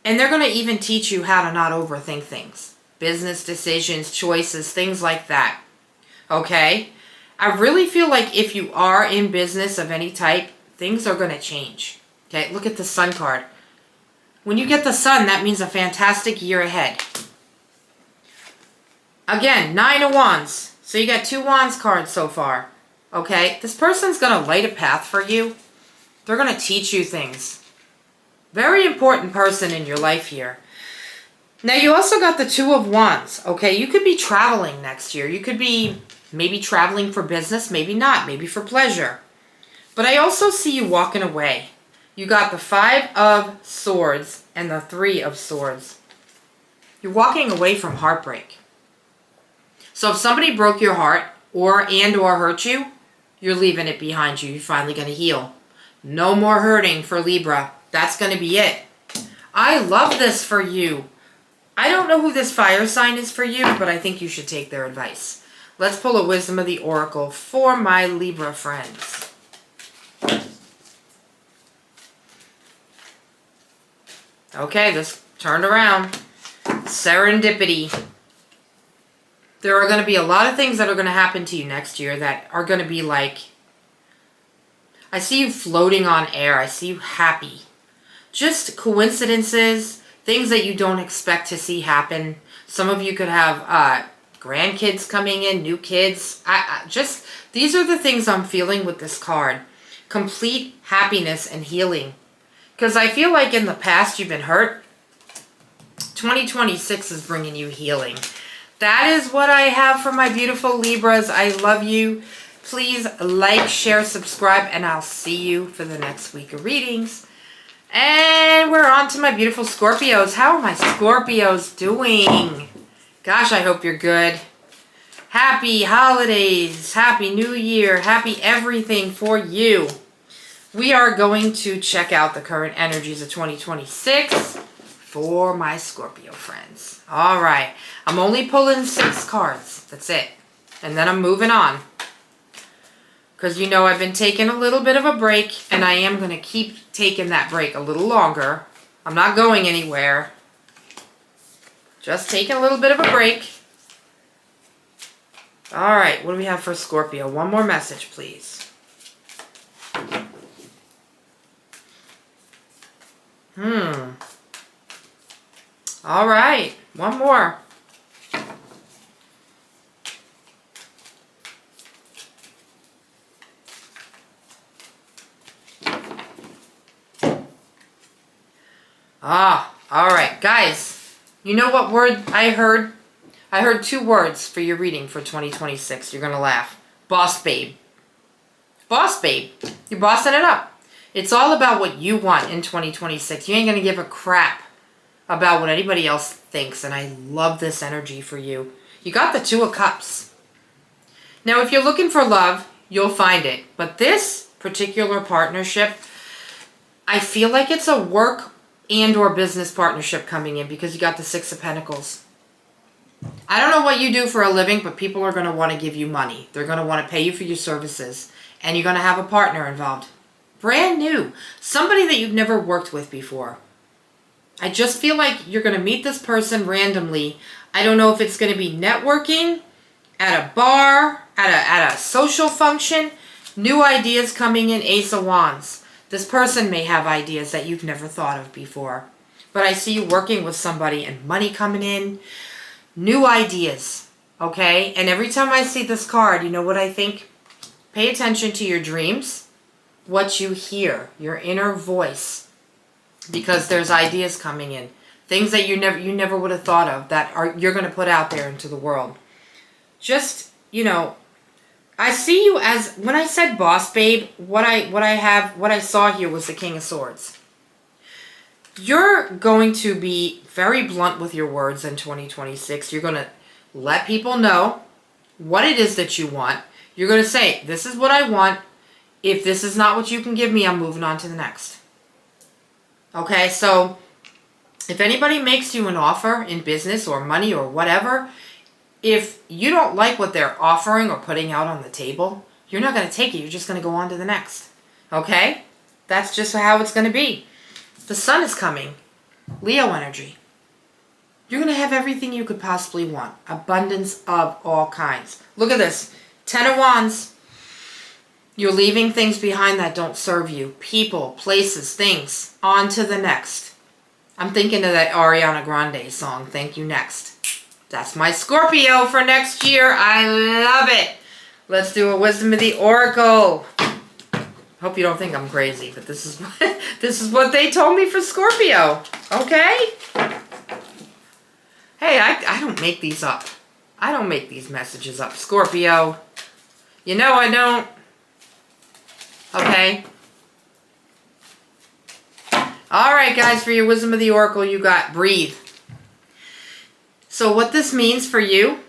And they're going to even teach you how to not overthink things. Business decisions, choices, things like that. Okay? I really feel like if you are in business of any type, things are going to change. Okay? Look at the Sun card. When you get the Sun, that means a fantastic year ahead. Again, 9 of Wands. So you got 2 Wands cards so far. Okay? This person's going to light a path for you. They're going to teach you things. Very important person in your life here. Now, you also got the 2 of Wands. Okay? You could be traveling next year. You could be maybe traveling for business, maybe not. Maybe for pleasure. But I also see you walking away. You got the 5 of Swords and the 3 of Swords. You're walking away from heartbreak. So if somebody broke your heart or hurt you, you're leaving it behind you. You're finally going to heal. No more hurting for Libra. That's going to be it. I love this for you. I don't know who this fire sign is for you, but I think you should take their advice. Let's pull a Wisdom of the Oracle for my Libra friends. Okay, this turned around. Serendipity. There are going to be a lot of things that are going to happen to you next year that are going to be like, I see you floating on air. I see you happy. Just coincidences, things that you don't expect to see happen. Some of you could have grandkids coming in, new kids. These are the things I'm feeling with this card. Complete happiness and healing. Because I feel like in the past you've been hurt. 2026 is bringing you healing. That is what I have for my beautiful Libras. I love you. Please like, share, subscribe, and I'll see you for the next week of readings. And we're on to my beautiful Scorpios. How are my Scorpios doing? Gosh, I hope you're good. Happy holidays. Happy New Year. Happy everything for you. We are going to check out the current energies of 2026 for my Scorpio friends. All right. I'm only pulling 6 cards. That's it. And then I'm moving on. Because you know I've been taking a little bit of a break, and I am going to keep taking that break a little longer. I'm not going anywhere. Just taking a little bit of a break. All right, what do we have for Scorpio? One more message, please. All right, one more. All right, guys. You know what word I heard? I heard 2 words for your reading for 2026. You're going to laugh. Boss babe. Boss babe. You're bossing it up. It's all about what you want in 2026. You ain't going to give a crap about what anybody else thinks. And I love this energy for you. You got the 2 of Cups. Now, if you're looking for love, you'll find it. But this particular partnership, I feel like it's a work and or business partnership coming in because you got the 6 of Pentacles. I don't know what you do for a living, but people are going to want to give you money. They're going to want to pay you for your services. And you're going to have a partner involved. Brand new. Somebody that you've never worked with before. I just feel like you're going to meet this person randomly. I don't know if it's going to be networking, at a bar, at a social function. New ideas coming in, Ace of Wands. This person may have ideas that you've never thought of before. But I see you working with somebody and money coming in. New ideas. Okay? And every time I see this card, you know what I think? Pay attention to your dreams. What you hear. Your inner voice. Because there's ideas coming in. Things that you never would have thought of that you're going to put out there into the world. Just, you know, I see you as, when I said boss babe, what I saw here was the King of Swords. You're going to be very blunt with your words in 2026. You're going to let people know what it is that you want. You're going to say, this is what I want. If this is not what you can give me, I'm moving on to the next. Okay, so if anybody makes you an offer in business or money or whatever, if you don't like what they're offering or putting out on the table, you're not going to take it. You're just going to go on to the next. Okay? That's just how it's going to be. The sun is coming. Leo energy. You're going to have everything you could possibly want. Abundance of all kinds. Look at this. 10 of Wands. You're leaving things behind that don't serve you. People, places, things. On to the next. I'm thinking of that Ariana Grande song, Thank You Next. That's my Scorpio for next year. I love it. Let's do a Wisdom of the Oracle. Hope you don't think I'm crazy, but this is what they told me for Scorpio. Okay? Hey, I don't make these up. I don't make these messages up, Scorpio. You know I don't. Okay? Alright, guys, for your Wisdom of the Oracle, you got breathe. So what this means for you,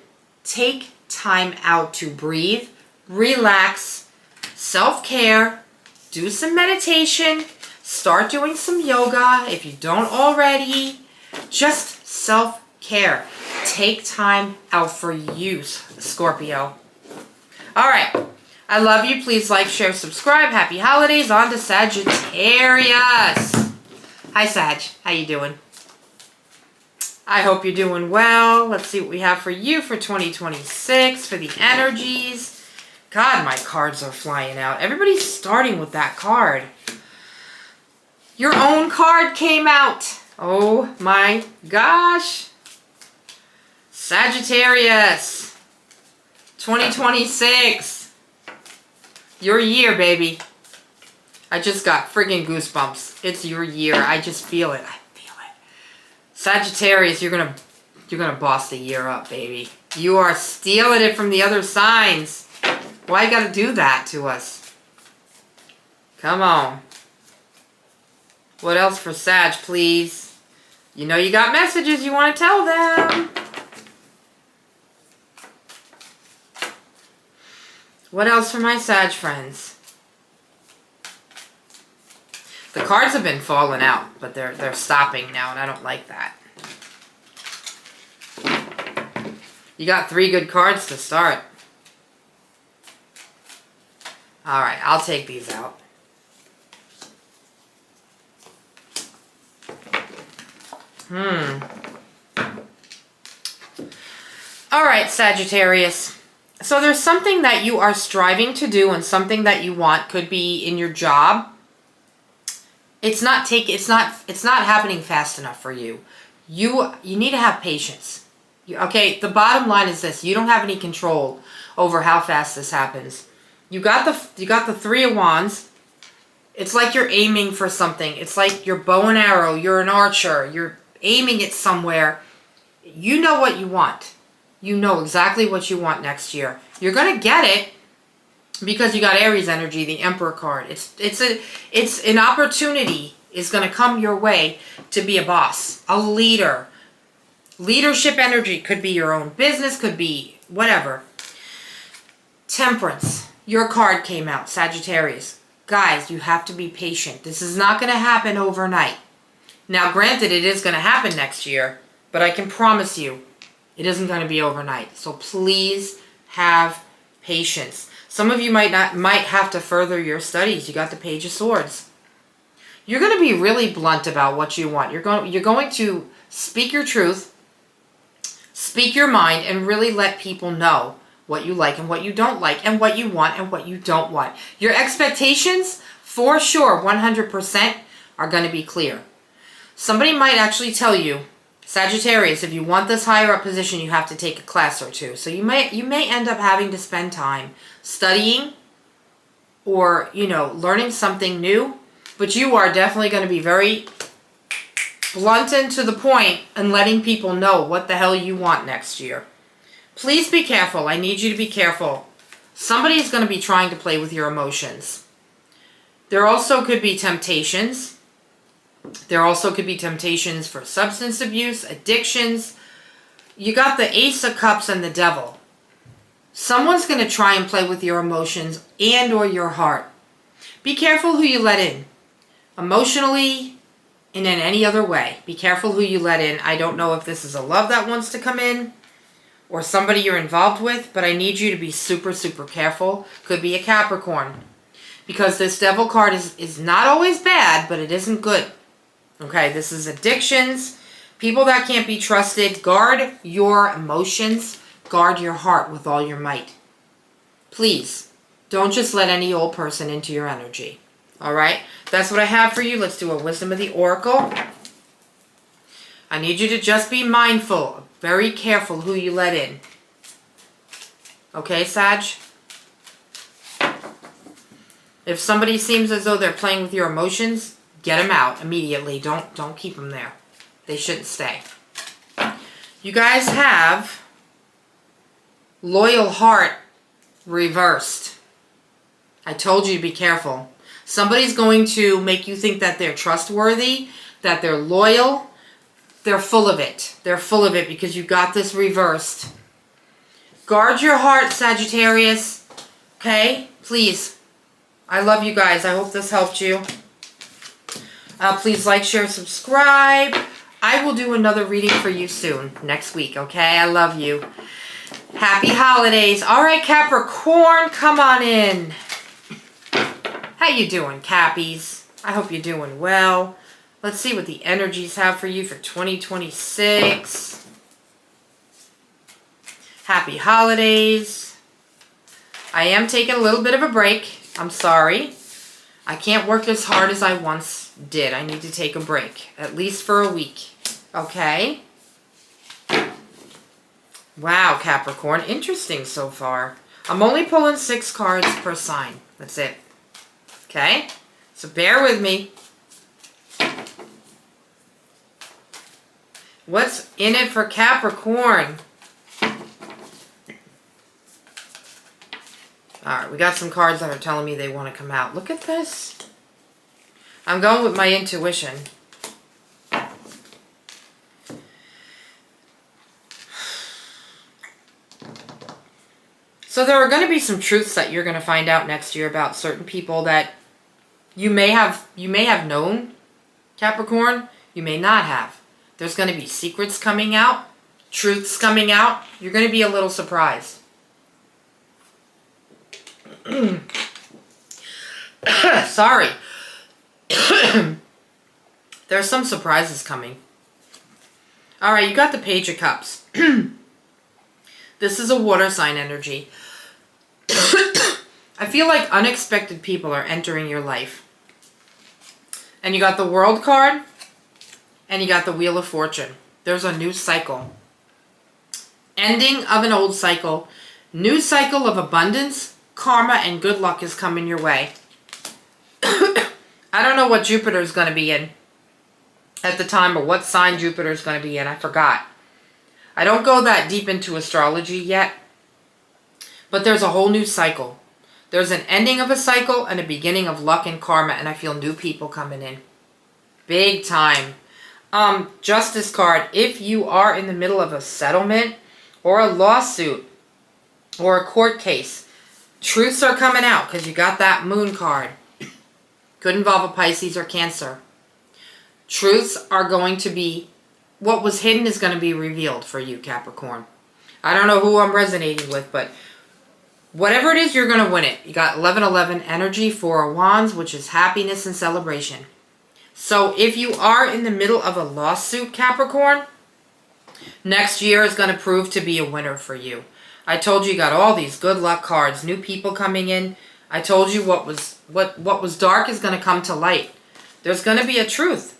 take time out to breathe, relax, self-care, do some meditation, start doing some yoga if you don't already. Just self-care. self-care. Take time out for you, Scorpio. All right. I love you. Please like, share, subscribe. Happy holidays. On to Sagittarius. Hi, Sag. How you doing? I hope you're doing well. Let's see what we have for you for 2026 for the energies. God, my cards are flying out. Everybody's starting with that card. Your own card came out. Oh my gosh. Sagittarius. 2026. Your year, baby. I just got friggin' goosebumps. It's your year. I just feel it. I feel it. Sagittarius, you're gonna boss the year up, baby. You are stealing it from the other signs. Why you gotta do that to us? Come on. What else for Sag, please? You know you got messages you want to tell them. What else for my Sag friends? The cards have been falling out, but they're stopping now, and I don't like that. You got 3 good cards to start. All right, I'll take these out. All right, Sagittarius. So there's something that you are striving to do and something that you want. Could be in your job. It's not happening fast enough for you. You need to have patience. Okay, the bottom line is this: you don't have any control over how fast this happens. You got the 3 of Wands. It's like you're aiming for something. It's like your bow and arrow. You're an archer. You're aiming it somewhere. You know what you want. You know exactly what you want next year. You're going to get it because you got Aries energy, the Emperor card. It's an opportunity is going to come your way to be a boss, a leader. Leadership energy could be your own business, could be whatever. Temperance. Your card came out, Sagittarius. Guys, you have to be patient. This is not going to happen overnight. Now, granted, it is going to happen next year, but I can promise you it isn't going to be overnight. So please have patience. Some of you might have to further your studies. You got the Page of Swords. You're going to be really blunt about what you want. You're going to speak your truth, speak your mind, and really let people know what you like and what you don't like, and what you want and what you don't want. Your expectations, for sure, 100%, are going to be clear. Somebody might actually tell you, Sagittarius, if you want this higher up position, you have to take a class or 2. So you may end up having to spend time studying or, learning something new. But you are definitely going to be very blunt and to the point and letting people know what the hell you want next year. Please be careful. I need you to be careful. Somebody is going to be trying to play with your emotions. There also could be temptations. There also could be temptations for substance abuse, addictions. You got the Ace of Cups and the Devil. Someone's going to try and play with your emotions and or your heart. Be careful who you let in. Emotionally and in any other way. Be careful who you let in. I don't know if this is a love that wants to come in or somebody you're involved with, but I need you to be super, super careful. Could be a Capricorn. Because this Devil card is not always bad, but it isn't good. Okay, this is addictions, people that can't be trusted. Guard your emotions. Guard your heart with all your might. Please, don't just let any old person into your energy. All right, that's what I have for you. Let's do a Wisdom of the Oracle. I need you to just be mindful, very careful who you let in. Okay, Sag? If somebody seems as though they're playing with your emotions, get them out immediately. Don't keep them there. They shouldn't stay. You guys have Loyal Heart reversed. I told you to be careful. Somebody's going to make you think that they're trustworthy, that they're loyal. They're full of it. They're full of it because you got this reversed. Guard your heart, Sagittarius. Okay? Please. I love you guys. I hope this helped you. Please like, share, subscribe. I will do another reading for you soon, next week, okay? I love you. Happy holidays. All right, Capricorn, come on in. How you doing, Cappies? I hope you're doing well. Let's see what the energies have for you for 2026. Happy holidays. I am taking a little bit of a break. I'm sorry. I can't work as hard as I once did. I need to take a break, at least for a week. Okay? Wow, Capricorn. Interesting so far. I'm only pulling 6 cards per sign. That's it. Okay? So bear with me. What's in it for Capricorn? Alright, we got some cards that are telling me they want to come out. Look at this. I'm going with my intuition. So there are going to be some truths that you're going to find out next year about certain people that you may have known, Capricorn. You may not have. There's going to be secrets coming out, truths coming out. You're going to be a little surprised. Sorry. There's some surprises coming. Alright, you got the Page of Cups. This is a water sign energy. I feel like unexpected people are entering your life. And you got the World card. And you got the Wheel of Fortune. There's a new cycle. Ending of an old cycle. New cycle of abundance, karma, and good luck is coming your way. I don't know what Jupiter is going to be in at the time, or what sign Jupiter is going to be in. I forgot. I don't go that deep into astrology yet. But there's a whole new cycle. There's an ending of a cycle and a beginning of luck and karma. And I feel new people coming in. Big time. Justice card. If you are in the middle of a settlement or a lawsuit or a court case, truths are coming out because you got that Moon card. Could involve a Pisces or Cancer. Truths are going to be, what was hidden is going to be revealed for you, Capricorn. I don't know who I'm resonating with, but whatever it is, you're going to win it. You got 1111 energy, 4 of Wands, which is happiness and celebration. So if you are in the middle of a lawsuit, Capricorn, next year is going to prove to be a winner for you. I told you got all these good luck cards, new people coming in. I told you what was dark is going to come to light. There's going to be a truth.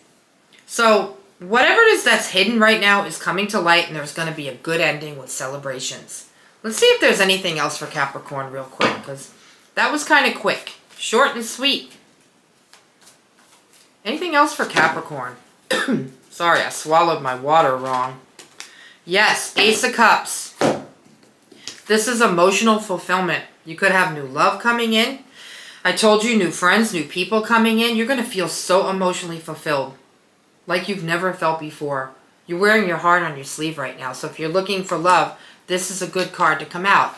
So whatever it is that's hidden right now is coming to light, and there's going to be a good ending with celebrations. Let's see if there's anything else for Capricorn real quick, because that was kind of quick. Short and sweet. Anything else for Capricorn? Sorry, I swallowed my water wrong. Yes, Ace of Cups. This is emotional fulfillment. You could have new love coming in. I told you, new friends, new people coming in. You're going to feel so emotionally fulfilled. Like you've never felt before. You're wearing your heart on your sleeve right now. So if you're looking for love, this is a good card to come out.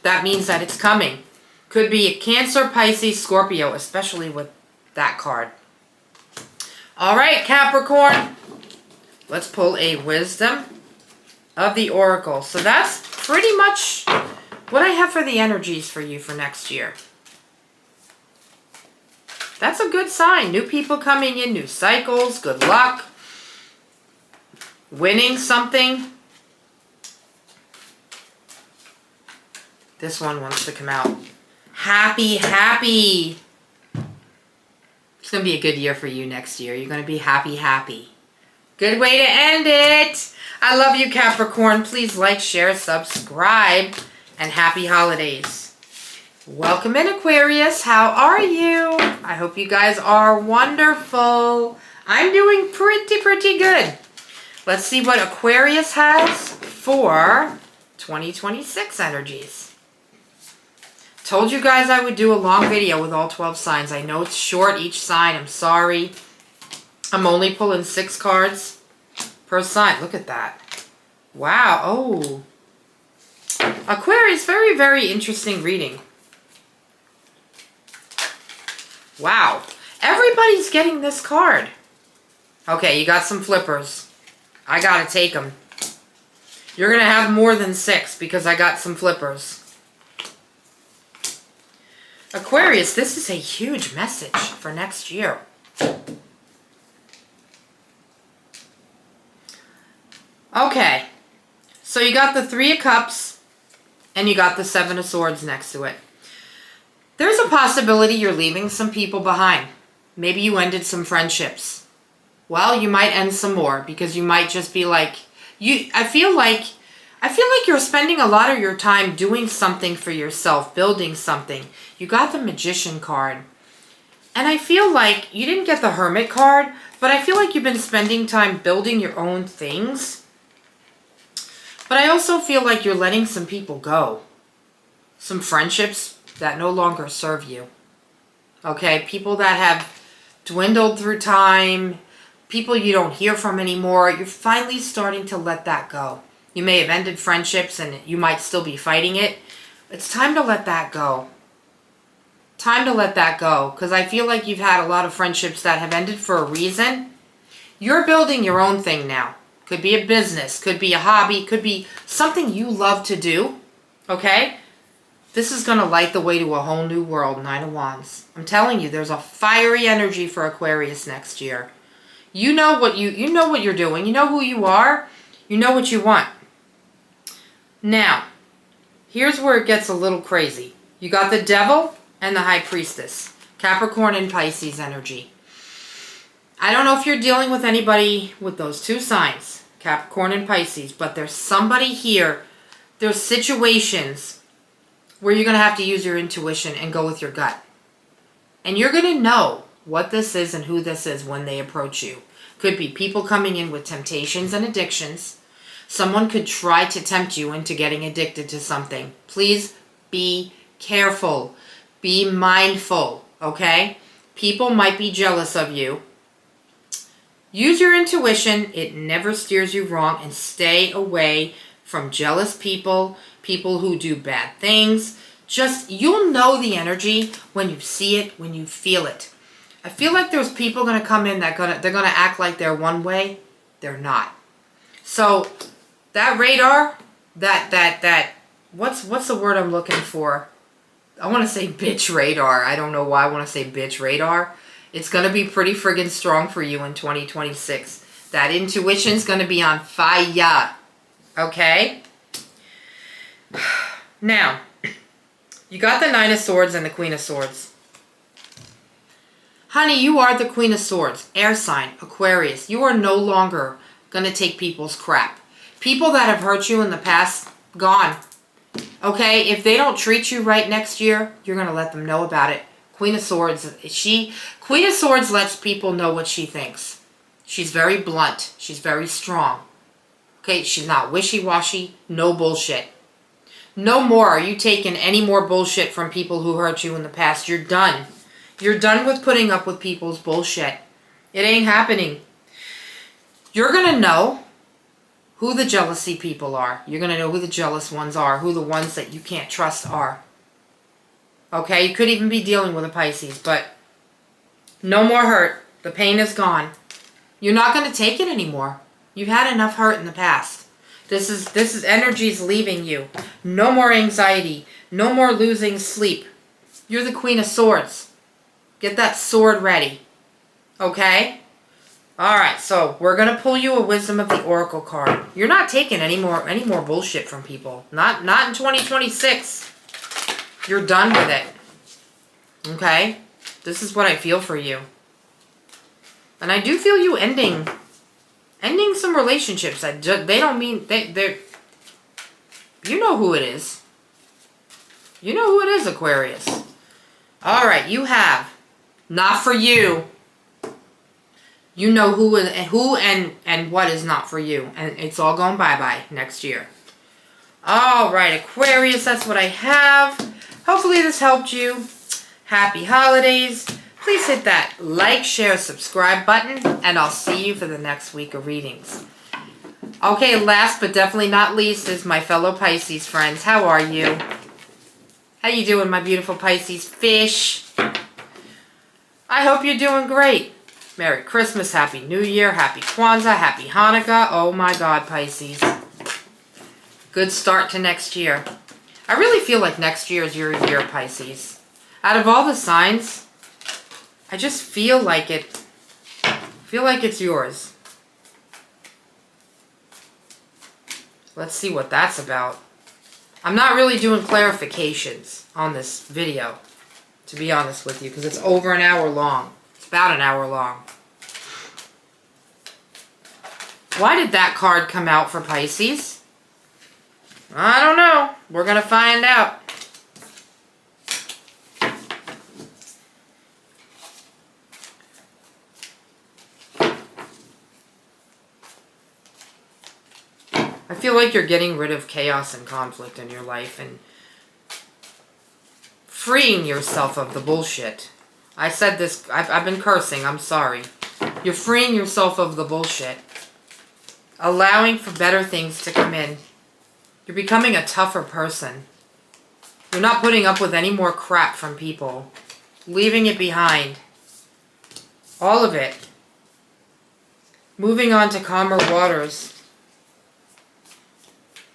That means that it's coming. Could be a Cancer, Pisces, Scorpio, especially with that card. All right, Capricorn. Let's pull a Wisdom of the Oracle. So that's pretty much what I have for the energies for you for next year. That's a good sign. New people coming in, new cycles, good luck, winning something. This one wants to come out. Happy, happy. It's going to be a good year for you next year. You're going to be happy, happy. Good way to end it. I love you, Capricorn. Please like, share, subscribe, and happy holidays. Welcome in, Aquarius. How are you? I hope you guys are wonderful. I'm doing pretty good. Let's see what Aquarius has for 2026 energies. Told you guys I would do a long video with all 12 signs. I know it's short each sign. I'm sorry. I'm only pulling 6 cards per sign. Look at that. Wow. Oh. Aquarius, very interesting reading. Wow. Everybody's getting this card. Okay, you got some flippers. I gotta take them. You're gonna have more than 6 because I got some flippers. Aquarius, this is a huge message for next year. Okay, so you got the 3 of Cups and you got the 7 of Swords next to it. There's a possibility you're leaving some people behind. Maybe you ended some friendships. Well, you might end some more because you might just be like, I feel like you're spending a lot of your time doing something for yourself, building something. You got the Magician card. And I feel like you didn't get the Hermit card, but I feel like you've been spending time building your own things. But I also feel like you're letting some people go. Some friendships that no longer serve you. Okay, people that have dwindled through time, people you don't hear from anymore, you're finally starting to let that go. You may have ended friendships and you might still be fighting it. It's time to let that go. Time to let that go, because I feel like you've had a lot of friendships that have ended for a reason. You're building your own thing now. Could be a business, could be a hobby, could be something you love to do. Okay? This is going to light the way to a whole new world, 9 of Wands. I'm telling you, there's a fiery energy for Aquarius next year. You know what you know what you're doing. You know who you are. You know what you want. Now, here's where it gets a little crazy. You got the Devil and the High Priestess. Capricorn and Pisces energy. I don't know if you're dealing with anybody with those 2 signs, Capricorn and Pisces, but there's somebody here. There's situations where you're going to have to use your intuition and go with your gut. And you're going to know what this is and who this is when they approach you. Could be people coming in with temptations and addictions. Someone could try to tempt you into getting addicted to something. Please be careful. Be mindful, okay? People might be jealous of you. Use your intuition. It never steers you wrong. And stay away from jealous people, people who do bad things. Just, you'll know the energy when you see it, when you feel it. I feel like there's people going to come in that they're going to act like they're one way. They're not. So that radar, what's the word I'm looking for? I want to say bitch radar. I don't know why I want to say bitch radar. It's going to be pretty friggin' strong for you in 2026. That intuition's going to be on fire. Okay? Now, you got the 9 of Swords and the Queen of Swords. Honey, you are the Queen of Swords. Air sign, Aquarius. You are no longer going to take people's crap. People that have hurt you in the past, gone. Okay? If they don't treat you right next year, you're going to let them know about it. Queen of Swords, Queen of Swords lets people know what she thinks. She's very blunt. She's very strong. Okay? She's not wishy-washy. No bullshit. No more are you taking any more bullshit from people who hurt you in the past. You're done. You're done with putting up with people's bullshit. It ain't happening. You're going to know who the jealousy people are. You're going to know who the jealous ones are. Who the ones that you can't trust are. Okay? You could even be dealing with a Pisces. But no more hurt. The pain is gone. You're not going to take it anymore. You've had enough hurt in the past. This is energy's leaving you. No more anxiety. No more losing sleep. You're the Queen of Swords. Get that sword ready. Okay? Alright, so we're going to pull you a Wisdom of the Oracle card. You're not taking any more bullshit from people. Not in 2026. You're done with it. Okay? This is what I feel for you. And I do feel you ending some relationships. They don't mean... They're... You know who it is. You know who it is, Aquarius. Alright, you have... Not for you. You know who and what is not for you. And it's all going bye-bye next year. Alright, Aquarius, that's what I have. Hopefully this helped you. Happy holidays. Please hit that like, share, subscribe button. And I'll see you for the next week of readings. Okay, last but definitely not least is my fellow Pisces friends. How are you? How you doing, my beautiful Pisces fish? I hope you're doing great. Merry Christmas, Happy New Year, Happy Kwanzaa, Happy Hanukkah. Oh my God, Pisces. Good start to next year. I really feel like next year is your year, Pisces. Out of all the signs, I just feel like it. Feel like it's yours. Let's see what that's about. I'm not really doing clarifications on this video, to be honest with you, because it's over an hour long. It's about an hour long. Why did that card come out for Pisces? I don't know. We're going to find out. I feel like you're getting rid of chaos and conflict in your life and freeing yourself of the bullshit. I said this, I've been cursing, I'm sorry. You're freeing yourself of the bullshit. Allowing for better things to come in. You're becoming a tougher person. You're not putting up with any more crap from people. Leaving it behind. All of it. Moving on to calmer waters.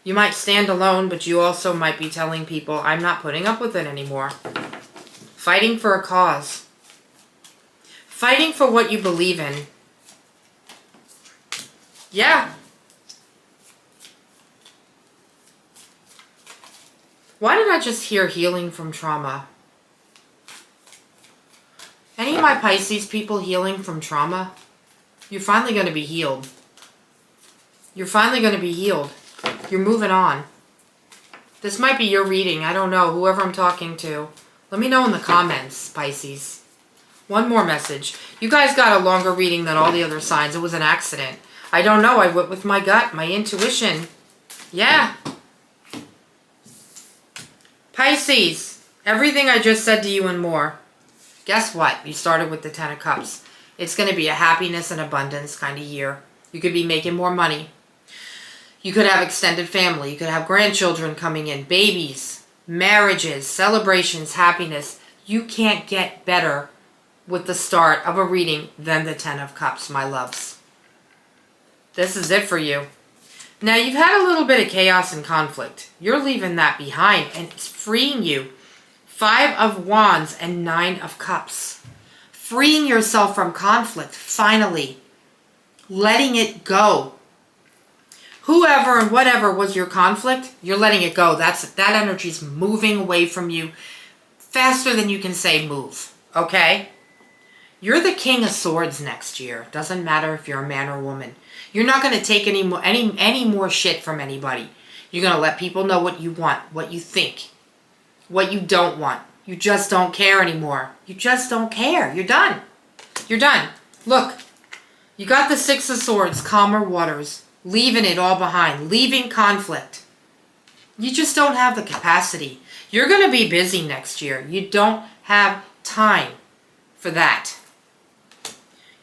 You might stand alone, but you also might be telling people, I'm not putting up with it anymore. Fighting for a cause. Fighting for what you believe in. Yeah. Why did I just hear healing from trauma? Any of my Pisces people healing from trauma? You're finally going to be healed. You're finally going to be healed. You're moving on. This might be your reading. I don't know. Whoever I'm talking to. Let me know in the comments, Pisces. One more message. You guys got a longer reading than all the other signs. It was an accident. I don't know. I went with my gut, my intuition. Yeah. Pisces. Everything I just said to you and more. Guess what? You started with the Ten of Cups. It's going to be a happiness and abundance kind of year. You could be making more money. You could have extended family. You could have grandchildren coming in. Babies. Marriages. Celebrations. Happiness. You can't get better with the start of a reading than the Ten of Cups, my loves. This is it for you. Now, you've had a little bit of chaos and conflict. You're leaving that behind, and it's freeing you. 5 of Wands and 9 of Cups. Freeing yourself from conflict, finally. Letting it go. Whoever and whatever was your conflict, you're letting it go. That energy's moving away from you faster than you can say move. Okay? You're the King of Swords next year. Doesn't matter if you're a man or a woman. You're not going to take any more shit from anybody. You're going to let people know what you want, what you think, what you don't want. You just don't care anymore. You just don't care. You're done. You're done. Look, you got the 6 of Swords, calmer waters, leaving it all behind, leaving conflict. You just don't have the capacity. You're going to be busy next year. You don't have time for that.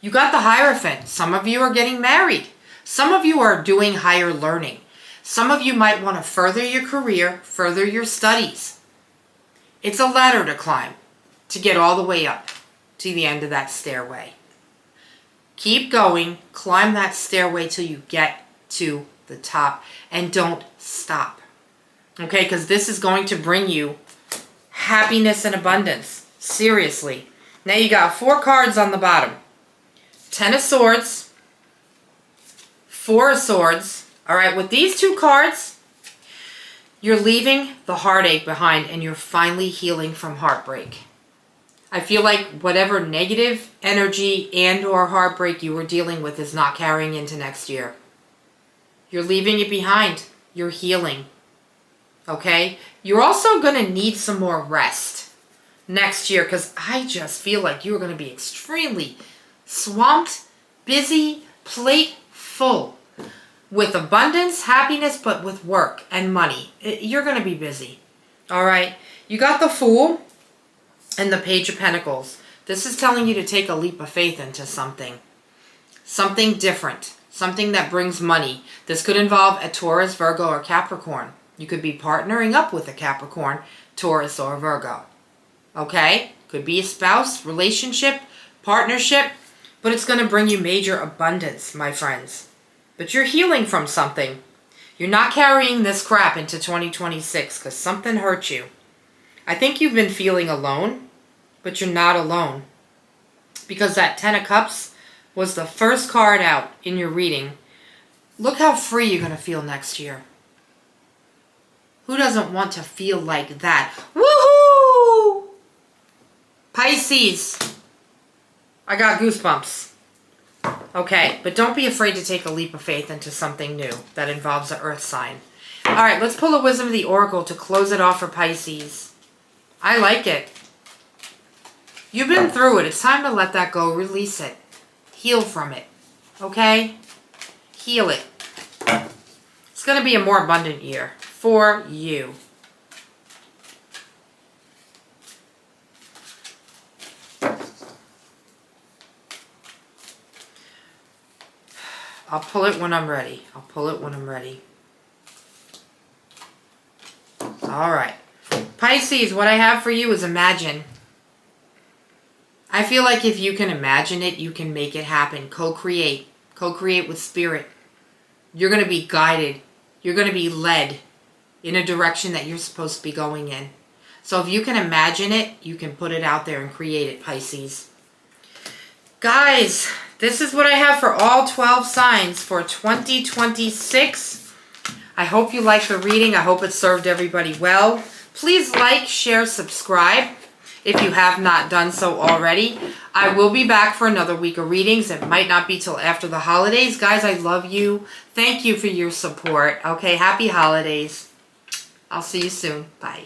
You got the Hierophant. Some of you are getting married. Some of you are doing higher learning. Some of you might want to further your career, further your studies. It's a ladder to climb to get all the way up to the end of that stairway. Keep going. Climb that stairway till you get to the top. And don't stop. Okay, because this is going to bring you happiness and abundance. Seriously. Now you got 4 cards on the bottom. 10 of Swords. 4 of Swords. Alright, with these 2 cards, you're leaving the heartache behind and you're finally healing from heartbreak. I feel like whatever negative energy and or heartbreak you were dealing with is not carrying into next year. You're leaving it behind. You're healing. Okay? You're also going to need some more rest next year because I just feel like you're going to be extremely swamped, busy, plate full with abundance, happiness, but with work and money. You're going to be busy. All right. You got the Fool and the Page of Pentacles. This is telling you to take a leap of faith into something. Something different. Something that brings money. This could involve a Taurus, Virgo, or Capricorn. You could be partnering up with a Capricorn, Taurus, or Virgo. Okay? Could be a spouse, relationship, partnership. But it's going to bring you major abundance, my friends. But you're healing from something. You're not carrying this crap into 2026 because something hurt you. I think you've been feeling alone, but you're not alone. Because that Ten of Cups was the first card out in your reading. Look how free you're going to feel next year. Who doesn't want to feel like that? Woohoo! Pisces. I got goosebumps. Okay, but don't be afraid to take a leap of faith into something new that involves an earth sign. All right, let's pull a Wisdom of the Oracle to close it off for Pisces. I like it. You've been through it. It's time to let that go. Release it. Heal from it. Okay? Heal it. It's going to be a more abundant year for you. I'll pull it when I'm ready. I'll pull it when I'm ready. All right. Pisces, what I have for you is imagine. I feel like if you can imagine it, you can make it happen. Co-create. Co-create with spirit. You're going to be guided. You're going to be led in a direction that you're supposed to be going in. So if you can imagine it, you can put it out there and create it, Pisces. Guys, this is what I have for all 12 signs for 2026. I hope you liked the reading. I hope it served everybody well. Please like, share, subscribe if you have not done so already. I will be back for another week of readings. It might not be till after the holidays. Guys, I love you. Thank you for your support. Okay, happy holidays. I'll see you soon. Bye.